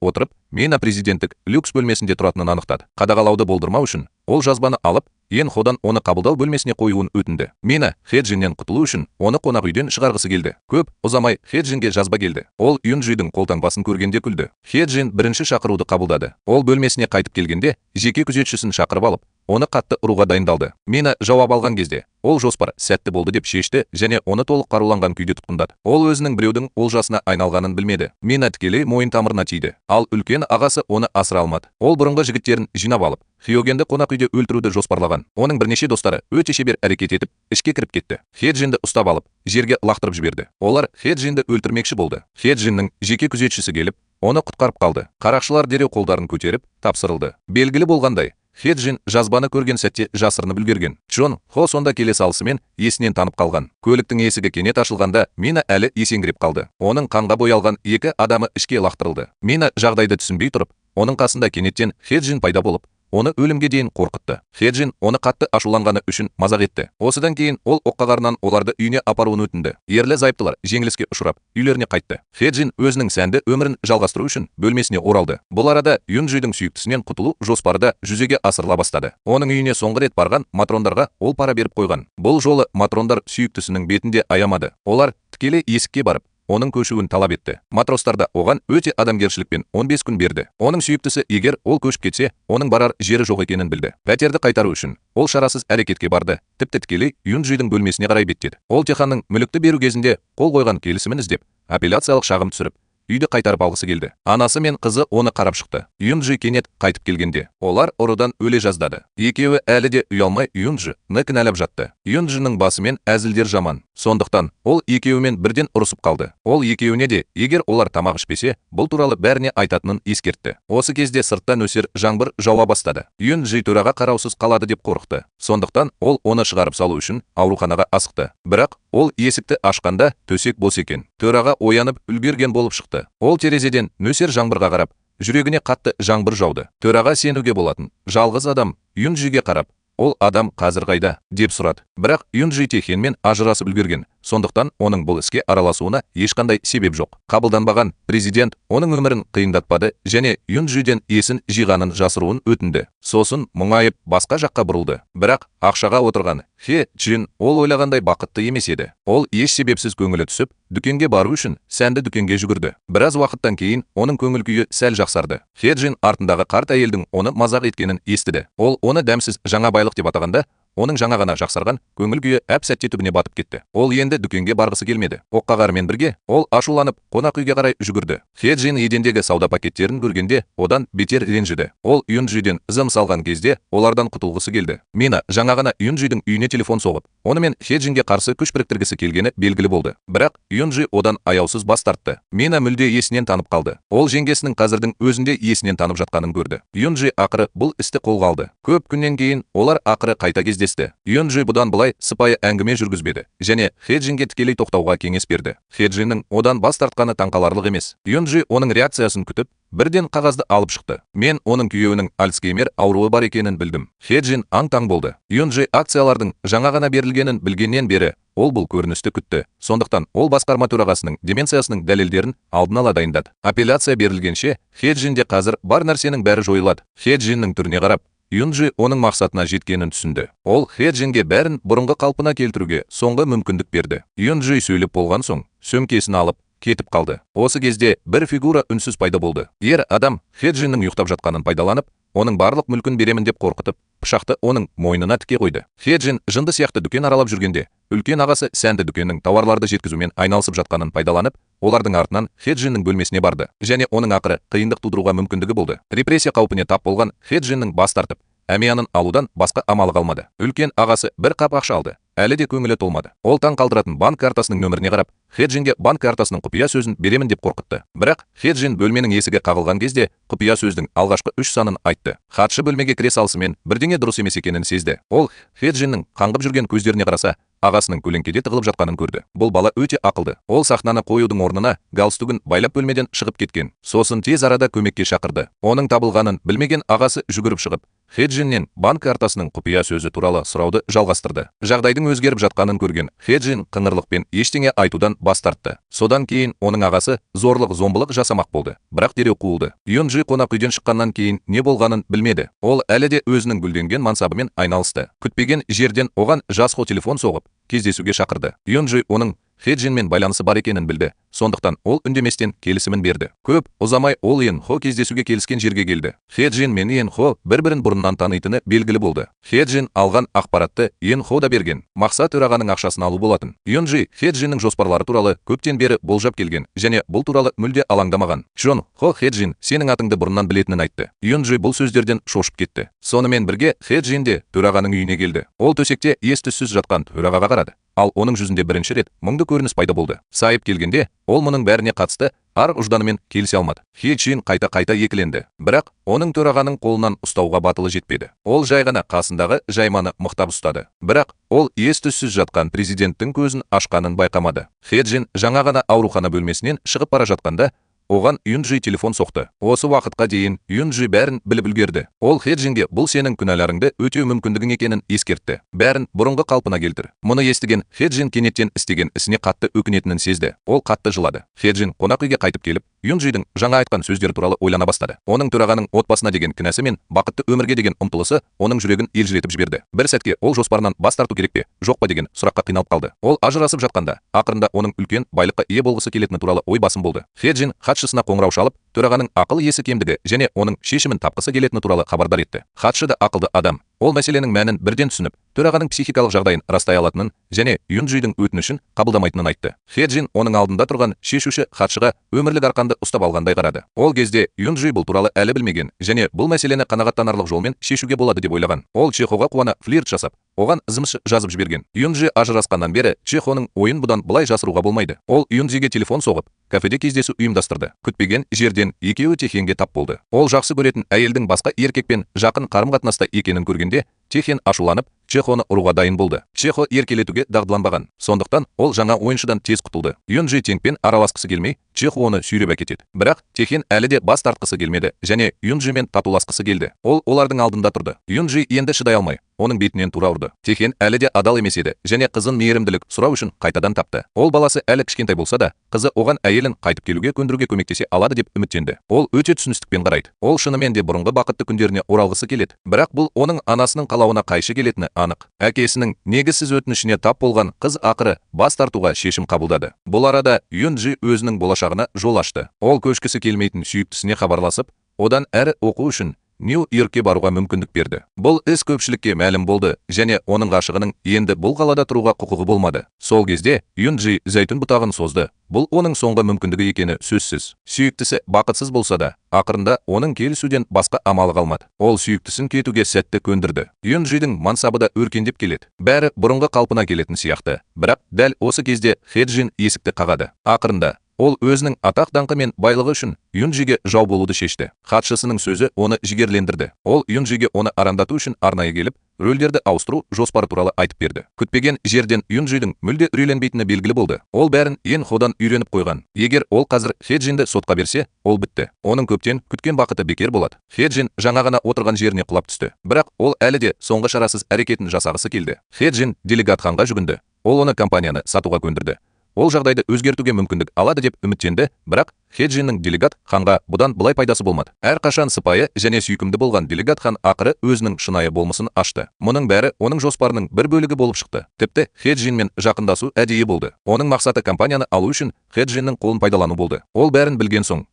Мина президенттік люкс бөлмесінде тұратынын анықтады. Қадағалауды болдырмау үшін ол жазбаны алып, Ен Ходан оны қабылдау бөлмесіне қоюын өтінді. Мина Хеджиннен құтылу үшін оны қонақ үйден шығарғысы келді. Көп ұзамай Хеджинге жазба келді. Ол Юнджидің қолтаңбасын көргенде күлді. Хеджин бірінші шақыруды қабылдады. Ол бөлмесіне қайтып келгенде жеке күзетшісін шақырып алып, оны қатты ұруға дайындалды. Мина жауап алған кезде, ол жоспар сәтті болды деп шешті және оны толық қаруланған күйде тұтқындады. Ол өзінің біреудің олжасына айналғанын білмеді. Мина тікелей мойын тамырына тиді. Ал үлкен ағасы оны асыра алмады. Ол бұрынғы жігіттерін жинап алып, Хьогенді қонақ үйде өлтіруді жоспарлаған. Оның бірнеше достары өте шебер әрекет етіп, ішке кіріп кетті. Хеджинді ұстап алып, жерге лақтырып жіберді. Олар Хеджинді өлтірмекші болды. Хеджиннің жеке күзетшісі келіп, оны құтқарып қалды. Қарақшылар дереу қолдарын көтеріп, тапсырылды. Белгілі болғандай, Хеджин жазбаны көрген сәтте жасырынып үлгерген. Чон Хо сонда келе салысымен есінен танып қалған. Көліктің есігі кенет ашылғанда Мина әлі есеңгіреп қалды. Оның қанға боялған екі адамы ішке лақтырылды. Мина жағдайды түсінбей тұрып, оның қасында кенеттен Хеджин пайда болып, оны өлімге дейін қорқытты. Хеджин оны қатты ашуланғаны үшін мазақ етті. Осыдан кейін ол оққағарынан оларды үйіне апаруын өтінді. Ерлі зайыптылар жеңіліске ұшырап, үйлеріне қайтты. Хеджин өзінің сәнді өмірін жалғастыру үшін бөлмесіне оралды. Бұл арада Юнджидің сүйіктісінен құтылу жоспары да жүзеге асырыла бастады. Оның үйіне соңғы рет барған матрондарға ол пара беріп қойған. Бұл жолы матрондар сүйіктісінің бетінде аямады. Олар тікелей есікке барып, оның көшуін талап етті. Матростар да оған өте адамгершілікпен 15 күн берді. Оның сүйіктісі егер ол көшіп кетсе, оның барар жері жоқ екенін білді. Пәтерді қайтару үшін ол шарасыз әрекетке барды. Тіпті тікелей Юнджидің бөлмесіне қарай беттеді. Ол Теханның мүлікті беру кезінде қол қойған келісімін іздеп, апелляциялық шағым түсіріп, үйді қайтарып алғысы келді. Анасы мен қызы оны қарап шықты. Юнджи кенет қайтып келгенде, олар ұрыдан өле жаздады. Екеуі әлі де ұялмай Юнджині кінәлап жатты. Юнджиның басымен әзілдер жаман. Сондықтан ол екеуімен бірден ұрысып қалды. Ол екеуіне де, егер олар тамақ ішпесе, бұл туралы бәріне айтатынын ескертті. Осы кезде сырттан нөсер жаңбыр жауа бастады. Юнджи төраға қараусыз қалады деп қорықты. Сондықтан ол оны шығарып салу үшін ауруханаға асықты. Бірақ ол есікті ашқанда төсек бос екен. Төраға оянып үлгерген болып шықты. Ол терезеден нөсер жаңбырға қарап, жүрегіне қатты жаңбыр жауды. Төраға сенуге болатын жалғыз адам Юнджиге қарап, ол адам қазір қайда деп сұрады. Бірақ Юнджи Техенмен ажырасып үлгерген. Сондықтан оның бұл іске араласуына ешқандай себеп жоқ. Қабылданбаған президент оның өмірін қиындатпады және Юнджиден есін жиғанын жасыруын өтінді. Сосын мұңайып басқа жаққа бұрылды. Бірақ ақшаға отырған Хеджин ол ойлағандай бақытты емес еді. Ол еш себепсіз көңілі түсіп, дүкенге бару үшін сәнді дүкенге жүгірді. Біраз уақыттан кейін оның көңіл күйі сәл жақсарды. Хеджин артындағы қарт әйелдің оны мазақ еткенін естіді. Ол оны дәмсіз жаңа байлық деп атағанда, оның жаңа ғана жақсарған көңіл күйі әп-сәтте түбіне батып кетті. Ол енді дүкенге барғысы келмеді. Оққағарымен бірге ол ашуланып қонақ үйге қарай жүгірді. Хеджин едендегі сауда пакеттерін көргенде одан бетер ренжіді. Ол Юнджиден ызым салған кезде олардан құтылғысы келді. Мина жаңа ғана Юнджидің үйіне телефон соғып, онымен Хеджинге қарсы күш біріктіргісі келгені белгілі болды. Бірақ Юнджи одан аяусыз бас тартты. Мина мүлде есінен танып қалды. Ол жеңгесінің қазірдің өзінде есінен танып жатқанын көрді. Юнджи ақыры бұл істі қолға алды. Көп күннен кейін олар ақыры қайта кездесті. Юнджи бұдан былай сыпайы әңгіме жүргізбеді және Хеджинге тікелей тоқтауға кеңес берді. Хеджиннің одан бас тартқаны таңқаларлық емес. Юнджи оның реакциясын күтіп, бірден қағазды алып шықты. Мен оның күйеуінің Альцгеймер ауруы бар екенін білдім. Хеджин аң-таң болды. Юнджи акциялардың жаңа ғана берілгенін білгеннен бері ол бұл көріністі күтті. Сондықтан ол басқарма төрағасының деменциясының дәлелдерін алдын ала дайындады. Апелляция берілгенше Хеджинде қазір бар нәрсенің бәрі жойылады. Хеджиннің түріне қарап, Юнджи оның мақсатына жеткенін түсінді. Ол Хеджинге бәрін бұрынғы қалпына келтіруге соңғы мүмкіндік берді. Юнджи сөйлеп болған соң, сөмкесін алып, кетіп қалды. Осы кезде бір фигура үнсіз пайда болды. Ер адам Хеджиннің ұйықтап жатқанын пайдаланып, оның барлық мүлкін беремін деп қорқытып, пышақты оның мойнына тіке қойды. Хеджин жынды сияқты дүкен аралап жүргенде, үлкен ағасы сәнді дүкеннің тауарларды жеткізумен айналысып жатқанын пайдаланып, олардың артынан Хеджиннің бөлмесіне барды және оның ақыры қиындық тудыруға мүмкіндігі болды. Репрессия қаупіне тап болған Хеджиннің бас тартып, әмиянын алудан басқа амалы қалмады. Үлкен ағасы бір қап ақша алды. Әлі де көңілі толмады. Ол таң қалдыратын банк картасының нөміріне қарап, Хеджинге банк картасының құпия сөзін беремін деп қорқытты. Бірақ Хеджин бөлменің есігі қағылған кезде құпия сөздің алғашқы 3 санын айтты. Хатшы бөлмеге кіре салысымен бірдеңе дұрыс емес екенін сезді. Ол Хеджиннің қаңғып жүрген көздеріне қараса, ағасының көлеңкеде тығылып жатқанын көрді. Бұл бала өте ақылды. Ол сахнаны қоюдың орнына галстугін байлап бөлмеден шығып кеткен. Сосын тез арада көмекке шақырды. Оның табылғанын білмеген ағасы жүгіріп шығып, Хэджиннен банк картасының құпия сөзі туралы сұрауды жалғастырды. Жағдайдың өзгеріп жатқанын көрген Хэджин қыңырлықпен ештеңе айтудан бас тартты. Содан кейін оның ағасы зорлық-зомбылық жасамақ болды, бірақ дереу қуылды. Юнджи қонақ үйден шыққаннан кейін не болғанын білмеді. Ол әлі де өзінің гүлденген мансабымен айналысты. Күтпеген жерден оған жас Хо телефон соғып, кездесуге шақырды. Юнджи оның Хэджинмен байланысы бар екенін білді. Сондықтан ол үндеместен келісімін берді. Көп ұзамай ол Иен Хо кездесуге келіскен жерге келді. Хэджин мен Иен Хо бір-бірін бұрыннан танитыны белгілі болды. Хэджин алған ақпаратты Иен Хо да берген. Мақсат төрағаның ақшасын алу болатын. Юнджи Хэджиннің жоспарлары туралы көптен бері болжап келген және бұл туралы мүлде алаңдамаған. Джон Хо Хэджин сенің атыңды бұрыннан білетінін айтты. Юнджи бұл сөздерден шошып кетті. Сонымен бірге Хэджин де төрағаның үйіне келді. Ол төсекте ес-түссіз жатқан төрағаға қарады. Ал оның жүзінде бірінші рет мұңды көрініс пайда болды. Сайып келгенде, ол мұның бәріне қатысты ар ұжданымен келісе алмады. Хэджин қайта екіленді. Бірақ оның төрағаның қолынан ұстауға батылы жетпеді. Ол жай ғана қасындағы жайманы мықтап ұстады. Бірақ ол ес-түссіз жатқан президенттің көзін ашқанын байқамады. Хэджин жаңа ғана аурухана бөлмесінен шығып бара жатқанда, оған Юнджи телефон соқты. Осы уақытқа дейін Юнджи бәрін біліп үлгерді. Ол Хэджинге бұл сенің күнәларыңды өтеу мүмкіндігің екенін ескертті. Бәрін бұрынғы қалпына келтір. Мұны естіген Хэджин кенеттен істеген ісіне қатты өкінетінін сезді. Ол қатты жылады. Хэджин қонақ үйге қайтып келіп, Юнджидің жаңа айтқан сөздері туралы ойлана бастады. Оның төрағаның отбасына деген кінәсі мен бақытты өмірге деген ұмтылысы оның жүрегін елжіретіп жіберді. Бір сәтке ол жоспарынан бас тарту керек пе, жоқ па деген сұраққа қиналып қалды. Ол ажырасып жатқанда, ақырында оның үлкен байлыққа ие болғысы келетіні туралы ой басым болды. Хэджин хатшысына қоңырау шалып, төрағаның ақыл есі кемдігі және оның шешімін тапқысы келетіні туралы хабардар етті. Хатшы да ақылды адам. Ол мәселенің мәнін бірден түсініп, төрағаның психикалық жағдайын растай алатынын және Юнджидің өтінішін қабылдамайтынын айтты. Хэджин оның алдында тұрған шешуші хатшыға өмірлік арқанды ұстап алғандай қарады. Ол кезде Юнджи бұл туралы әлі білмеген және бұл мәселені қанағаттанарлық жолмен шешуге болады деп ойлаған. Ол Чехоға қуана флирт жасап, оған зымыс жазып жіберген. Юнджи ажырасқаннан бері Чехоның ойын бұдан былай жасыруға болмайды. Ол Юнджиге телефон соғып, кафеде кездесу ұйымдастырды. Күтпеген жерден екеуі Техенге тап болды. Ол жақсы көретін әйелдің басқа еркекпен жақын қарым-қатынаста екенін көргенде, Техен ашуланып, Чехоны ұруға дайын болды. Чехо еркелетуге дағдыланбаған. Сондықтан ол жаңа ойыншыдан тез құтылды. Юнджи теңпен араласқысы келмей, Чехо оны сүйреп әкетеді. Бірақ Техен әлі де бас тартқысы келмеді және Юнджимен татуласқысы келді. Ол олардың алдында тұрды. Юнджи енді шыдай алмай, оның бетінен тура ұрды. Техен әлі де адал емес еді және қызын мейірімділік сұрау үшін қайтадан тапты. Ол баласы әлі кішкентай болса да, қызы оған әйелін қайтып келуге көндіруге көмектесе алады деп үміттенді. Ол өте түсіністікпен қарайды. Ол шынымен де бұрынғы бақытты күндеріне оралғысы келеді. Бірақ бұл оның анасының қалауына қайшы келетіні анық. Әкесінің негізсіз өтінішіне тап болған қыз ақыры бас тартуға шешім қабылдады. Бұл арада Юнджи өзінің болашағына жол ашты. Ол көшкісі келмейтін сүйіктісіне хабарласып, одан әрі оқу үшін Нью-Йоркке баруға мүмкіндік берді. Бұл іс көпшілікке мәлім болды және оның ғашығының енді бұл қалада тұруға құқығы болмады. Сол кезде Юнджи зәйтүн бұтағын созды. Бұл оның соңғы мүмкіндігі екені сөзсіз. Сүйіктісі бақытсыз болса да, ақырында оның келісуден басқа амалы қалмады. Ол сүйіктісін кетуге сәтті көндірді. Юнджидің мансабы да өркендеп келеді. Бәрі бұрынғы қалпына келетін сияқты. Бірақ дәл осы кезде Хэджин есікті қағады. Ақырында ол өзінің атақ даңқы мен байлығы үшін Юнджиге жау болуды шешті. Хатшысының сөзі оны жігерлендірді. Ол Юнджиге оны арандату үшін арнайы келіп, рөлдерді ауыстыру жоспары туралы айтып берді. Күтпеген жерден Юнджидің мүлде үрейленбейтіні белгілі болды. Ол бәрін Иен Ходан үйреніп қойған. Егер ол қазір Хэджинді сотқа берсе, ол бітті. Оның көптен күткен бақыты бекер болады. Хэджин жаңа ғана отырған жеріне құлап түсті. Бірақ ол әлі де соңғы шарасыз әрекетін жасағысы келді. Хэджин делегат ханға жүгінді. Ол оны компанияны сатуға көндірді. Ол жағдайды өзгертуге мүмкіндік алады деп үміттенді, бірақ Хэджиннің делегат ханға бұдан былай пайдасы болмады. Әрқашан сыпайы және сүйкімді болған делегат хан ақыры өзінің шынайы болмысын ашты. Мұның бәрі оның жоспарының бір бөлігі болып шықты. Тіпті Хэджинмен жақындасу әдейі болды. Оның мақсаты компанияны алу үшін Хэджиннің қолын пайдалану болды. Ол бәрін білген соң,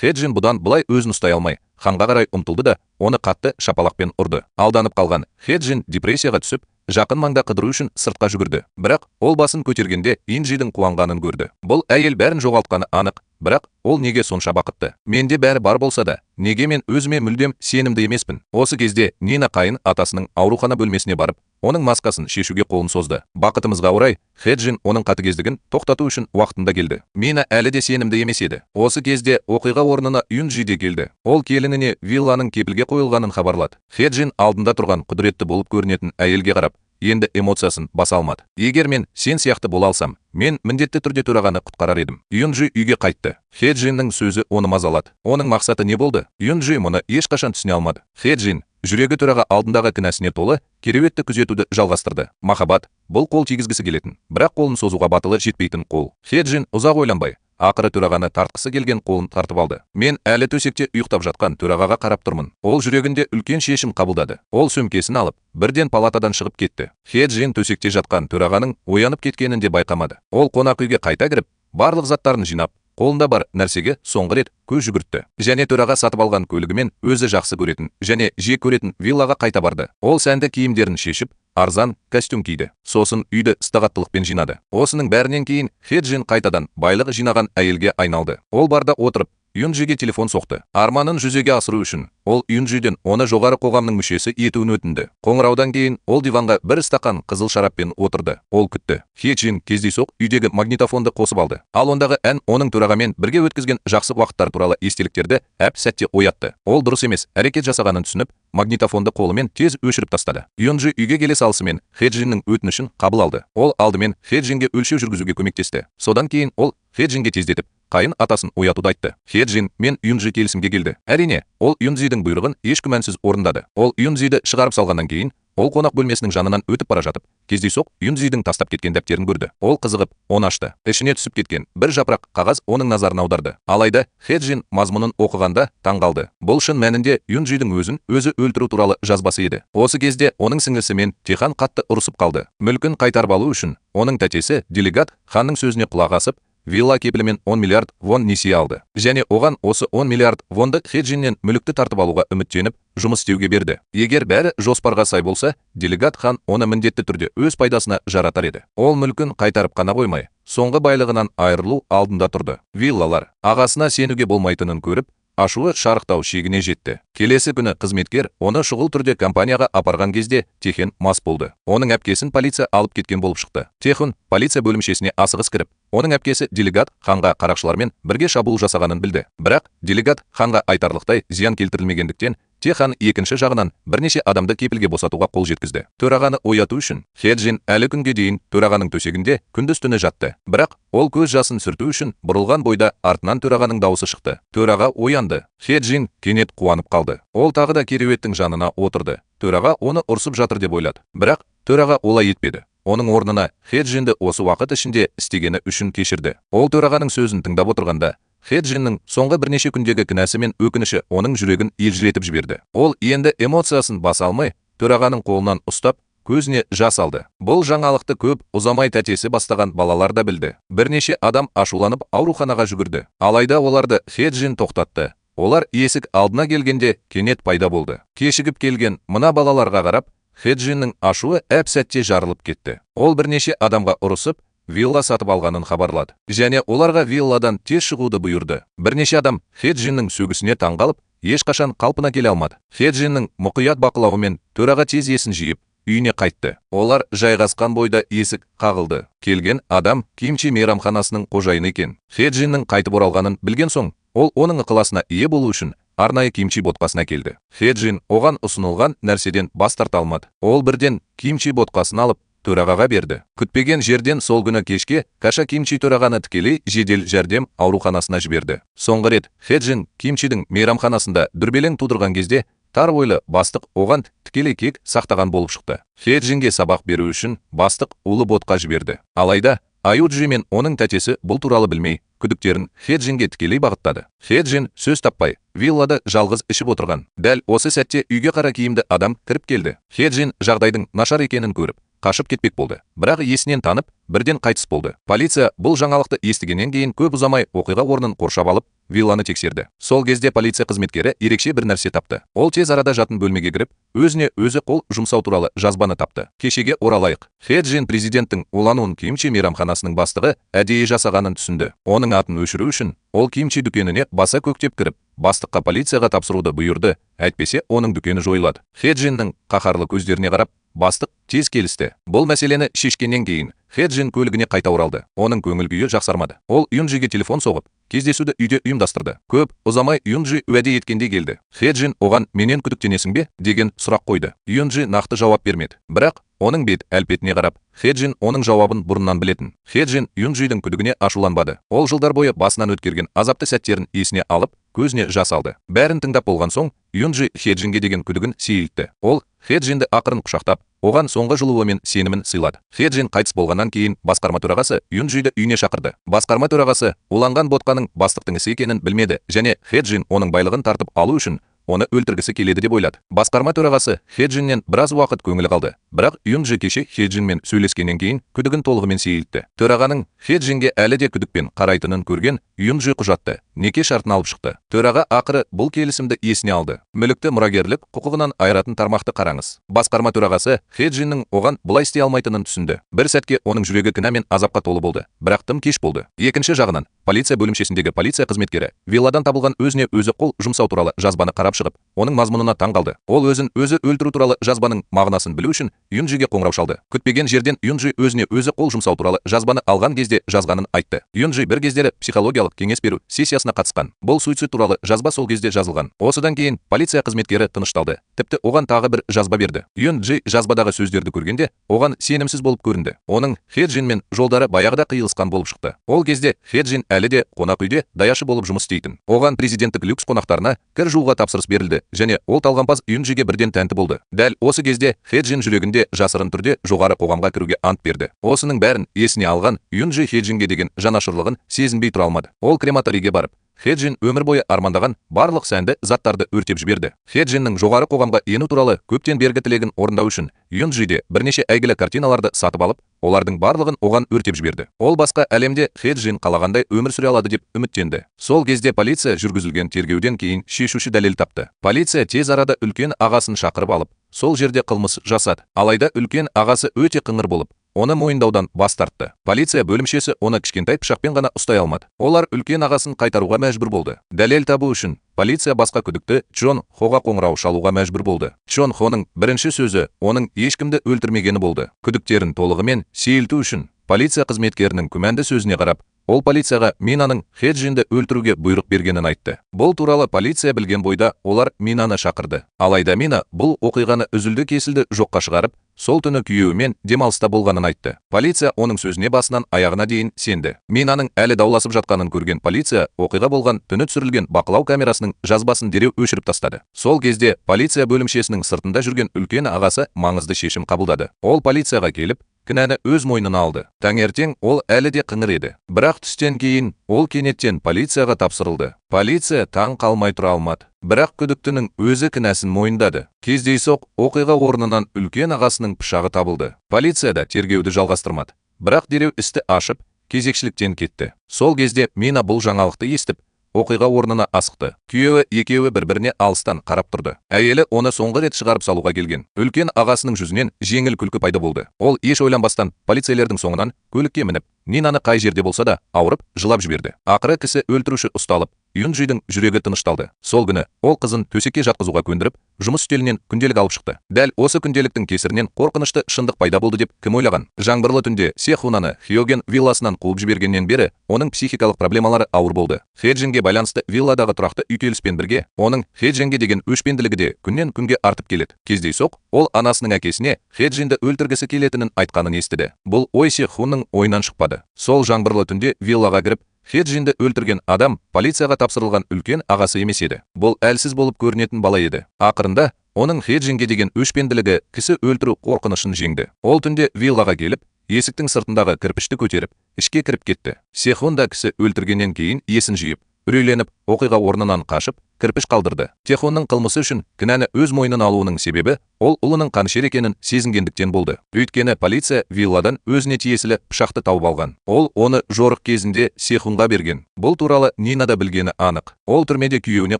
Хэджин бұдан былай өзін ұстай алмай, ханға қарай ұмтылды да, оны қатты шапалақпен ұрды. Алданып қалған Хэджин депрессияға түсіп, жақын маңда қыдыру үшін сыртқа жүгірді. Бірақ ол басын көтергенде Юнджидің қуанғанын көрді. Бұл әйел бәрін жоғалтқаны анық, бірақ ол неге сонша бақытты? Менде бәрі бар болса да, неге мен өзіме мүлдем сенімді емеспін? Осы кезде Нина қайын атасының аурухана бөлмесіне барып, оның маскасын шешуге қолын созды. Бақытымызға орай, Хэджин оның қатыгездігін тоқтату үшін уақытында келді. Мина әлі де сенімді емес еді. Осы кезде оқиға орнына Юнджи де келді. Ол келініне вилланың кепілге қойылғанын хабарлады. Хэджин алдында тұрған құдіретті болып көрінетін әйелге қарап, енді эмоциясын баса алмады. Егер мен сен сияқты бола алсам, мен міндетті түрде төрағаны құтқарар едім. Юнджи үйге қайтты. Хэджиннің сөзі оны мазалады. Оның мақсаты не болды? Юнджи мұны ешқашан түсіне алмады. Хэджин жүрегі төраға алдындағы кінәсіне толы кереуетті күзетуді жалғастырды. Махаббат бұл қол тигізгісі келетін, бірақ қолын созуға батылы жетпейтін қол. Хе Джин ұзақ ойланбай, ақыры төрағаны тартқысы келген қолын тартып алды. Мен әлі төсекте ұйықтап жатқан төрағаға қарап тұрмын. Ол жүрегінде үлкен шешім қабылдады. Ол сөмкесін алып, бірден палатадан шығып кетті. Хе Джин төсекте жатқан төрағаның оянып кеткенін де байқамады. Ол қонақ үйге қайта кіріп, барлық заттарын жинап, қолында бар нәрсеге соңғы рет көз жүгіртті. Және төраға сатып алған көлігімен өзі жақсы көретін және жек көретін виллаға қайта барды. Ол сәнді киімдерін шешіп, арзан костюм киді. Сосын үйді ыстық жинады. Осының бәрінен кейін Хе Джин қайтадан байлығы жинаған әйелге айналды. Ол барда отырып, Юнджиге телефон соқты. Арманын жүзеге асыру үшін ол Юнджиден оны жоғары қоғамның мүшесі етуін өтінді. Қоңыраудан кейін ол диванға бір стақан қызыл шараппен отырды. Ол күтті. Хе Джин кездейсоқ үйдегі магнитофонды қосып алды. Ал ондағы ән оның төрағамен бірге өткізген жақсы уақыттар туралы естеліктерді әп-сәтте оятты. Ол дұрыс емес әрекет жасағанын түсініп, магнитофонды қолымен тез өшіріп тастады. Юнджи үйге келе салысымен Хе Джиннің өтінішін қабыл алды. Ол алдымен Хе Джинге өлшеу жүргізуге көмектесті. Содан кейін ол Хе Джинге тездетіп, қайын атасын оятуды айтты. Хе Джин мен Юнджи келісімге келді. Әрине, ол Юнджидің бұйрығын еш күмәнсіз орындады. Ол Юнджиді шығарып салғаннан кейін, ол қонақ бөлмесінің жанынан өтіп бара жатып, кездейсоқ Юнджидің тастап кеткен дәптерін көрді. Ол қызығып, оны ашты. Ішіне түсіп кеткен бір жапырақ қағаз оның назарын аударды. Алайда Хе Джин мазмұнын оқығанда таңғалды. Бұл шын мәнінде Юнджидің өзі өлтіру туралы жазбасы еді. Осы кезде оның сіңлісі мен Техан қатты ұрысып қалды. Мүлкін қайтарып алу үшін оның тәтесі делегат ханның сөзіне құлақ асып, вилла кепілімен 10 миллиард вон несие алды. Және оған осы 10 миллиард вонды Хе Джиннен мүлікті тартып алуға үміттеніп, жұмыс істеуге берді. Егер бәрі жоспарға сай болса, делегат хан оны міндетті түрде өз пайдасына жаратар еді. Ол мүлкін қайтарып қана қоймай, соңғы байлығынан айырылу алдында тұрды. Виллалар ағасына сенуге болмайтынын көріп, ашуы шарықтау шегіне жетті. Келесі күні қызметкер оны шұғыл түрде компанияға апарған кезде Техан мас болды. Оның әпкесін полиция алып кеткен болып шықты. Техан полиция бөлімшесіне асығыс кіріп, оның әпкесі делегат ханға қарақшылармен бірге шабуыл жасағанын білді. Бірақ делегат ханға айтарлықтай зиян келтірілмегендіктен, Техан екінші жағынан бірнеше адамды кепілге босатуға қол жеткізді. Төрағаны ояту үшін Хе Джин әлі күнге дейін төрағаның төсегінде күндіз-түні жатты. Бірақ ол көз жасын сүрту үшін бұрылған бойда артынан төрағаның дауысы шықты. Төраға оянды. Хе Джин кенет қуанып қалды. Ол тағы да кереуеттің жанына отырды. Төраға оны ұрсып жатыр деп ойлады. Бірақ төраға олай етпеді. Оның орнына Хе Джинді осы уақыт ішінде істегені үшін кешірді. Ол төрағаның сөзін тыңдап отырғанда, Хе Джиннің соңғы бірнеше күндегі кінәсі мен өкініші оның жүрегін елжіретіп жіберді. Ол енді эмоциясын баса алмай, төрағаның қолынан ұстап, көзіне жас алды. Бұл жаңалықты көп ұзамай тәтесі бастаған балалар да білді. Бірнеше адам ашуланып ауруханаға жүгірді. Алайда оларды Хе Джин тоқтатты. Олар есік алдына келгенде кенет пайда болды. Кешігіп келген мына балаларға қарап, Хе Джиннің ашуы әп-сәтте жарылып кетті. Ол бірнеше адамға ұрысып, вилла сатып алғанын хабарлады. Және оларға вилладан тез шығуды бұйырды. Бірнеше адам Хе Джиннің сөгісіне таңғалып, ешқашан қалпына келе алмады. Хе Джиннің мұқият бақылауымен төраға тез есін жиып, үйіне қайтты. Олар жайғасқан бойда есік қағылды. Келген адам Кимчи мейрамханасының қожайыны екен. Хе Джиннің қайтып оралғанын білген соң, ол оның ықыласына ие болу үшін арнайы кимчи ботқасына келді. Хе Джин оған ұсынылған нәрседен бас тарта алмады. Ол бірден кимчи ботқасын алып, төрағаға берді. Күтпеген жерден сол күні кешке Каша Кимчи төрағаны тікелей жедел жәрдем ауруханасына жіберді. Соңғы рет Хе Джин Кимчидің мейрамханасында дүрбелең тудырған кезде тар ойлы бастық оған тікелей кек сақтаған болып шықты. Хе Джинге сабақ беру үшін бастық улы ботқа жіберді. Алайда Аюджи мен оның тәтесі бұл туралы білмей, күдіктерін Хе Джинге тікелей бағыттады. Хе Джин сөз таппай, виллада жалғыз ішіп отырған. Дәл осы сәтте үйге қара киімді адам кіріп келді. Хе Джин жағдайдың нашар екенін көріп, қашып кетпек болды. Бірақ есінен танып, бірден қайтыс болды. Полиция бұл жаңалықты естігеннен кейін көп ұзамай оқиға орнын қоршап алып, вилланы тексерді. Сол кезде полиция қызметкері ерекше бір нәрсе тапты. Ол тез арада жатын бөлмеге кіріп, өзіне өзі қол жұмсау туралы жазбаны тапты. Кешеге оралайық. Хе Джин президенттің улануын Кимчи мейрамханасының бастығы әдейі жасағанын түсінді. Оның атын өшіру үшін ол Кимчи дүкеніне баса көктеп кіріп, бастыққа полицияға тапсыруды бұйырды. Әйтпесе оның дүкені жойылады. Хе Джиннің қаһарлы көздеріне қарап, бастық тез келісті. Бұл мәселені шешкеннен кейін Хе Джин көлігіне қайта оралды. Оның көңіл күйі жақсармады. Ол Юнджиге телефон соғып, кездесуді үйде ұйымдастырды. Көп ұзамай Юнджи уәде еткендей келді. Хэджин оған менен күдіктенесің бе деген сұрақ қойды. Юнджи нақты жауап бермеді. Бірақ оның бет әлпетіне қарап, Хэджин оның жауабын бұрыннан білетін. Хэджин Юнджидің күдігіне ашуланбады. Ол жылдар бойы басынан өткерген азапты сәттерін есіне алып, көзіне жас алды. Бәрін тыңдап болған соң, Юнджи Хэджинге деген күдігін сейілтті. Ол Хэджинді ақырын құшақтап, оған соңғы жылуы мен сенімін сыйлады. Хэджин қайтыс болғаннан кейін басқарма төрағасы Юнджиді үйіне шақырды. Басқарма төрағасы уланған ботқаның бастықтың ісі екенін білмеді және Хэджин оның байлығын тартып алу үшін оны өлтіргісі келеді деп ойлады. Басқарма төрағасы Хэджиннен біраз уақыт көңілі қалды. Бірақ Юнджи кеше Хэджинмен сөйлескеннен кейін күдігін толығымен сейілтті. Төрағаның Хэджинге әлі де күдікпен қарайтынын көрген Юнджи құжатты неке шартын алып шықты. Төраға ақыры бұл келісімді есіне алды. Мүлікті мұрагерлік құқығынан айыратын тармақты қараңыз. Басқарма төрағасы Хэджиннің оған бұлай істей алмайтынын түсінді. Бір сәтке оның жүрегі кінә мен азапқа толы болды. Бірақ тым кеш болды. Екінші жағынан, полиция бөлімшесіндегі полиция қызметкері вилладан табылған өзіне өзі қол жұмсау туралы жазбаны қарап шығып, оның мазмұнына таң қалды. Ол өзін өзі өлтіру туралы жазбаның мағынасын білу үшін Юнджиге қоңырау шалды. Күтпеген жерден Юнджи өзіне өзі қол жұмсау туралы жазбаны алған кезде жазғанын айтты. Юнджи бір кездері психологиялық кеңес беру сессиясына қатысқан. Бұл суицид туралы жазба сол кезде жазылған. Осыдан кейін полиция қызметкері тынышталды. Тіпті оған тағы бір жазба берді. Юнджи жазбадағы сөздерді көргенде оған сенімсіз болып көрінді. Оның Хэджинмен жолдары баяғыда қиылысқан болып шықты. Ол кезде Хэджин әлі де қонақ үйде даяшы болып жұмыс істейтін. Оған президенттік люкс қонақтарына кір жууға тапсырыс берілді және ол талғампаз Юнджиге бірден тәнті болды. Дәл осы кезде Хэджин жүрегінде жасырын түрде жоғары қоғамға кіруге ант берді. Осының бәрін есіне алған Юнджи Хэджинге деген жанашырлығын сезінбей тұра алмады. Ол крематорийге барып, Хэджин өмір бойы армандаған барлық сәнді заттарды өртеп жіберді. Хэджиннің жоғары қоғамға ену туралы көптен бергі тілегін орындау үшін Юнджи де бірнеше әйгілі картиналарды сатып алып, олардың барлығын оған өртеп жіберді. Ол басқа әлемде Хэджин қалағандай өмір сүре алады деп үміттенді. Сол кезде полиция жүргізілген тергеуден кейін шешуші дәлел тапты. Полиция тез арада үлкен ағасын шақырып алып, сол жерде қылмыс жасады. Алайда үлкен ағасы өте қыңыр болып, оны мойындаудан бас тартты. Полиция бөлімшесі оны кішкентай пышақпен ғана ұстай алмады. Олар үлкен ағасын қайтаруға мәжбүр болды. Дәлел табу үшін полиция басқа күдікті Чон Хоға қоңырау шалуға мәжбүр болды. Чон Хоның бірінші сөзі оның ешкімді өлтірмегені болды. Күдіктерін толығымен сейілту үшін полиция қызметкерінің күмәнді сөзіне қарап, ол полицияға Минаның Хэджинді өлтіруге бұйрық бергенін айтты. Бұл туралы полиция білген бойда олар Минаны шақырды. Алайда Мина бұл оқиғаны үзілді-кесілді жоққа шығарып, сол түні күйеуімен демалыста болғанын айтты. Полиция оның сөзіне басынан аяғына дейін сенді. Минаның әлі дауласып жатқанын көрген полиция оқиға болған түні түсірілген бақылау камерасының жазбасын дереу өшіріп тастады. Сол кезде полиция бөлімшесінің сыртында жүрген үлкен ағасы маңызды шешім қабылдады. Ол полицияға келіп, кінәні өз мойнына алды. Таңертең ол әлі де қыңыр еді. Бірақ түстен кейін ол кенеттен полицияға тапсырылды. Полиция таң қалмай тұра алмады. Бірақ күдіктінің өзі кінәсін мойындады. Кездейсоқ оқиға орнынан үлкен ағасының пышағы табылды. Полиция да тергеуді жалғастырмады. Бірақ дереу істі ашып, кезекшіліктен кетті. Сол кезде Мина бұл жаңалықты естіп, оқиға орнына асықты. Күйеуі екеуі бір-біріне алыстан қарап тұрды. Әйелі оны соңғы рет шығарып салуға келген. Үлкен ағасының жүзінен жеңіл күлкі пайда болды. Ол еш ойланбастан полицейлердің соңынан көлікке мініп, Нинаны қай жерде болса да ауырып, жылап жіберді. Ақыры кісі өлтіруші ұсталып, Юнджидің жүрегі тынышталды. Сол күні ол қызын төсекке жатқызуға көндіріп, жұмыс үстелінен күнделік алып шықты. Дәл осы күнделіктің кесірінен қорқынышты шындық пайда болды деп кім ойлаған? Жаңбырлы түнде Сехунаны Хёген вилласынан қуып жібергеннен бері оның психикалық проблемалары ауыр болды. Хэджинге байланысты вилладағы тұрақты үйкеліспен бірге, оның Хэджинге деген өшпенділігі де күннен күнге артып келеді. Кездейсоқ ол анасының әкесіне Хэджинді өлтіргісі келетінін айтқанын естіді. Бұл ой Сехунның ойынан шықпады. Сол жаңбырлы түнде виллаға кіріп, Хэджинді өлтірген адам полицияға тапсырылған үлкен ағасы емес еді. Бұл әлсіз болып көрінетін бала еді. Ақырында оның Хэджинге деген өшпенділігі кісі өлтіру қорқынышын жеңді. Ол түнде виллаға келіп, есіктің сыртындағы кірпішті көтеріп, ішке кіріп кетті. Сехун да кісі өлтіргеннен кейін есін жиып, үрейленіп, оқиға орнынан қашып, кірпіш қалдырды. Сехунның қылмысы үшін кінәні өз мойнына алуының себебі ол ұлының қанішер екенін сезінгендіктен болды. Өйткені полиция вилладан өзіне тиесілі пышақты тауып алған. Ол оны жорық кезінде Сехунға берген. Бұл туралы Нина да білгені анық. Ол түрмеде күйеуіне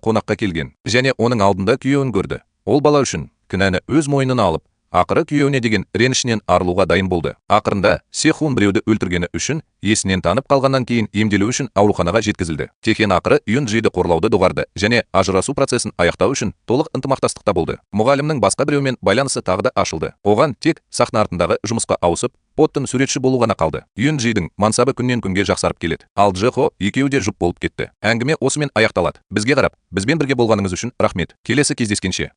қонаққа келген және оның алдында күйеуін көрді. Ол бала үшін кінәні өз мойнына алып, Ақыры күйеуіне деген ренішінен арылуға дайын болды. Ақырында Сехун біреуді өлтіргені үшін есінен танып қалғаннан кейін емделу үшін ауруханаға жеткізілді. Техен ақыры Юнджиді қорлауды доғарды және ажырасу процесін аяқтау үшін толық ынтымақтастықта болды. Мұғалімнің басқа біреумен байланысы тағы да ашылды. Оған тек сахна артындағы жұмысқа ауысып, Поттың суретші болу ғана қалды. Юнджидің мансабы күннен күнге жақсарып келеді. Ал Джехо екеуі де жұп болып кетті. Әңгіме осымен аяқталады. Бізге қарап, бізбен бірге болғаныңыз үшін рахмет. Келесі кездескенше.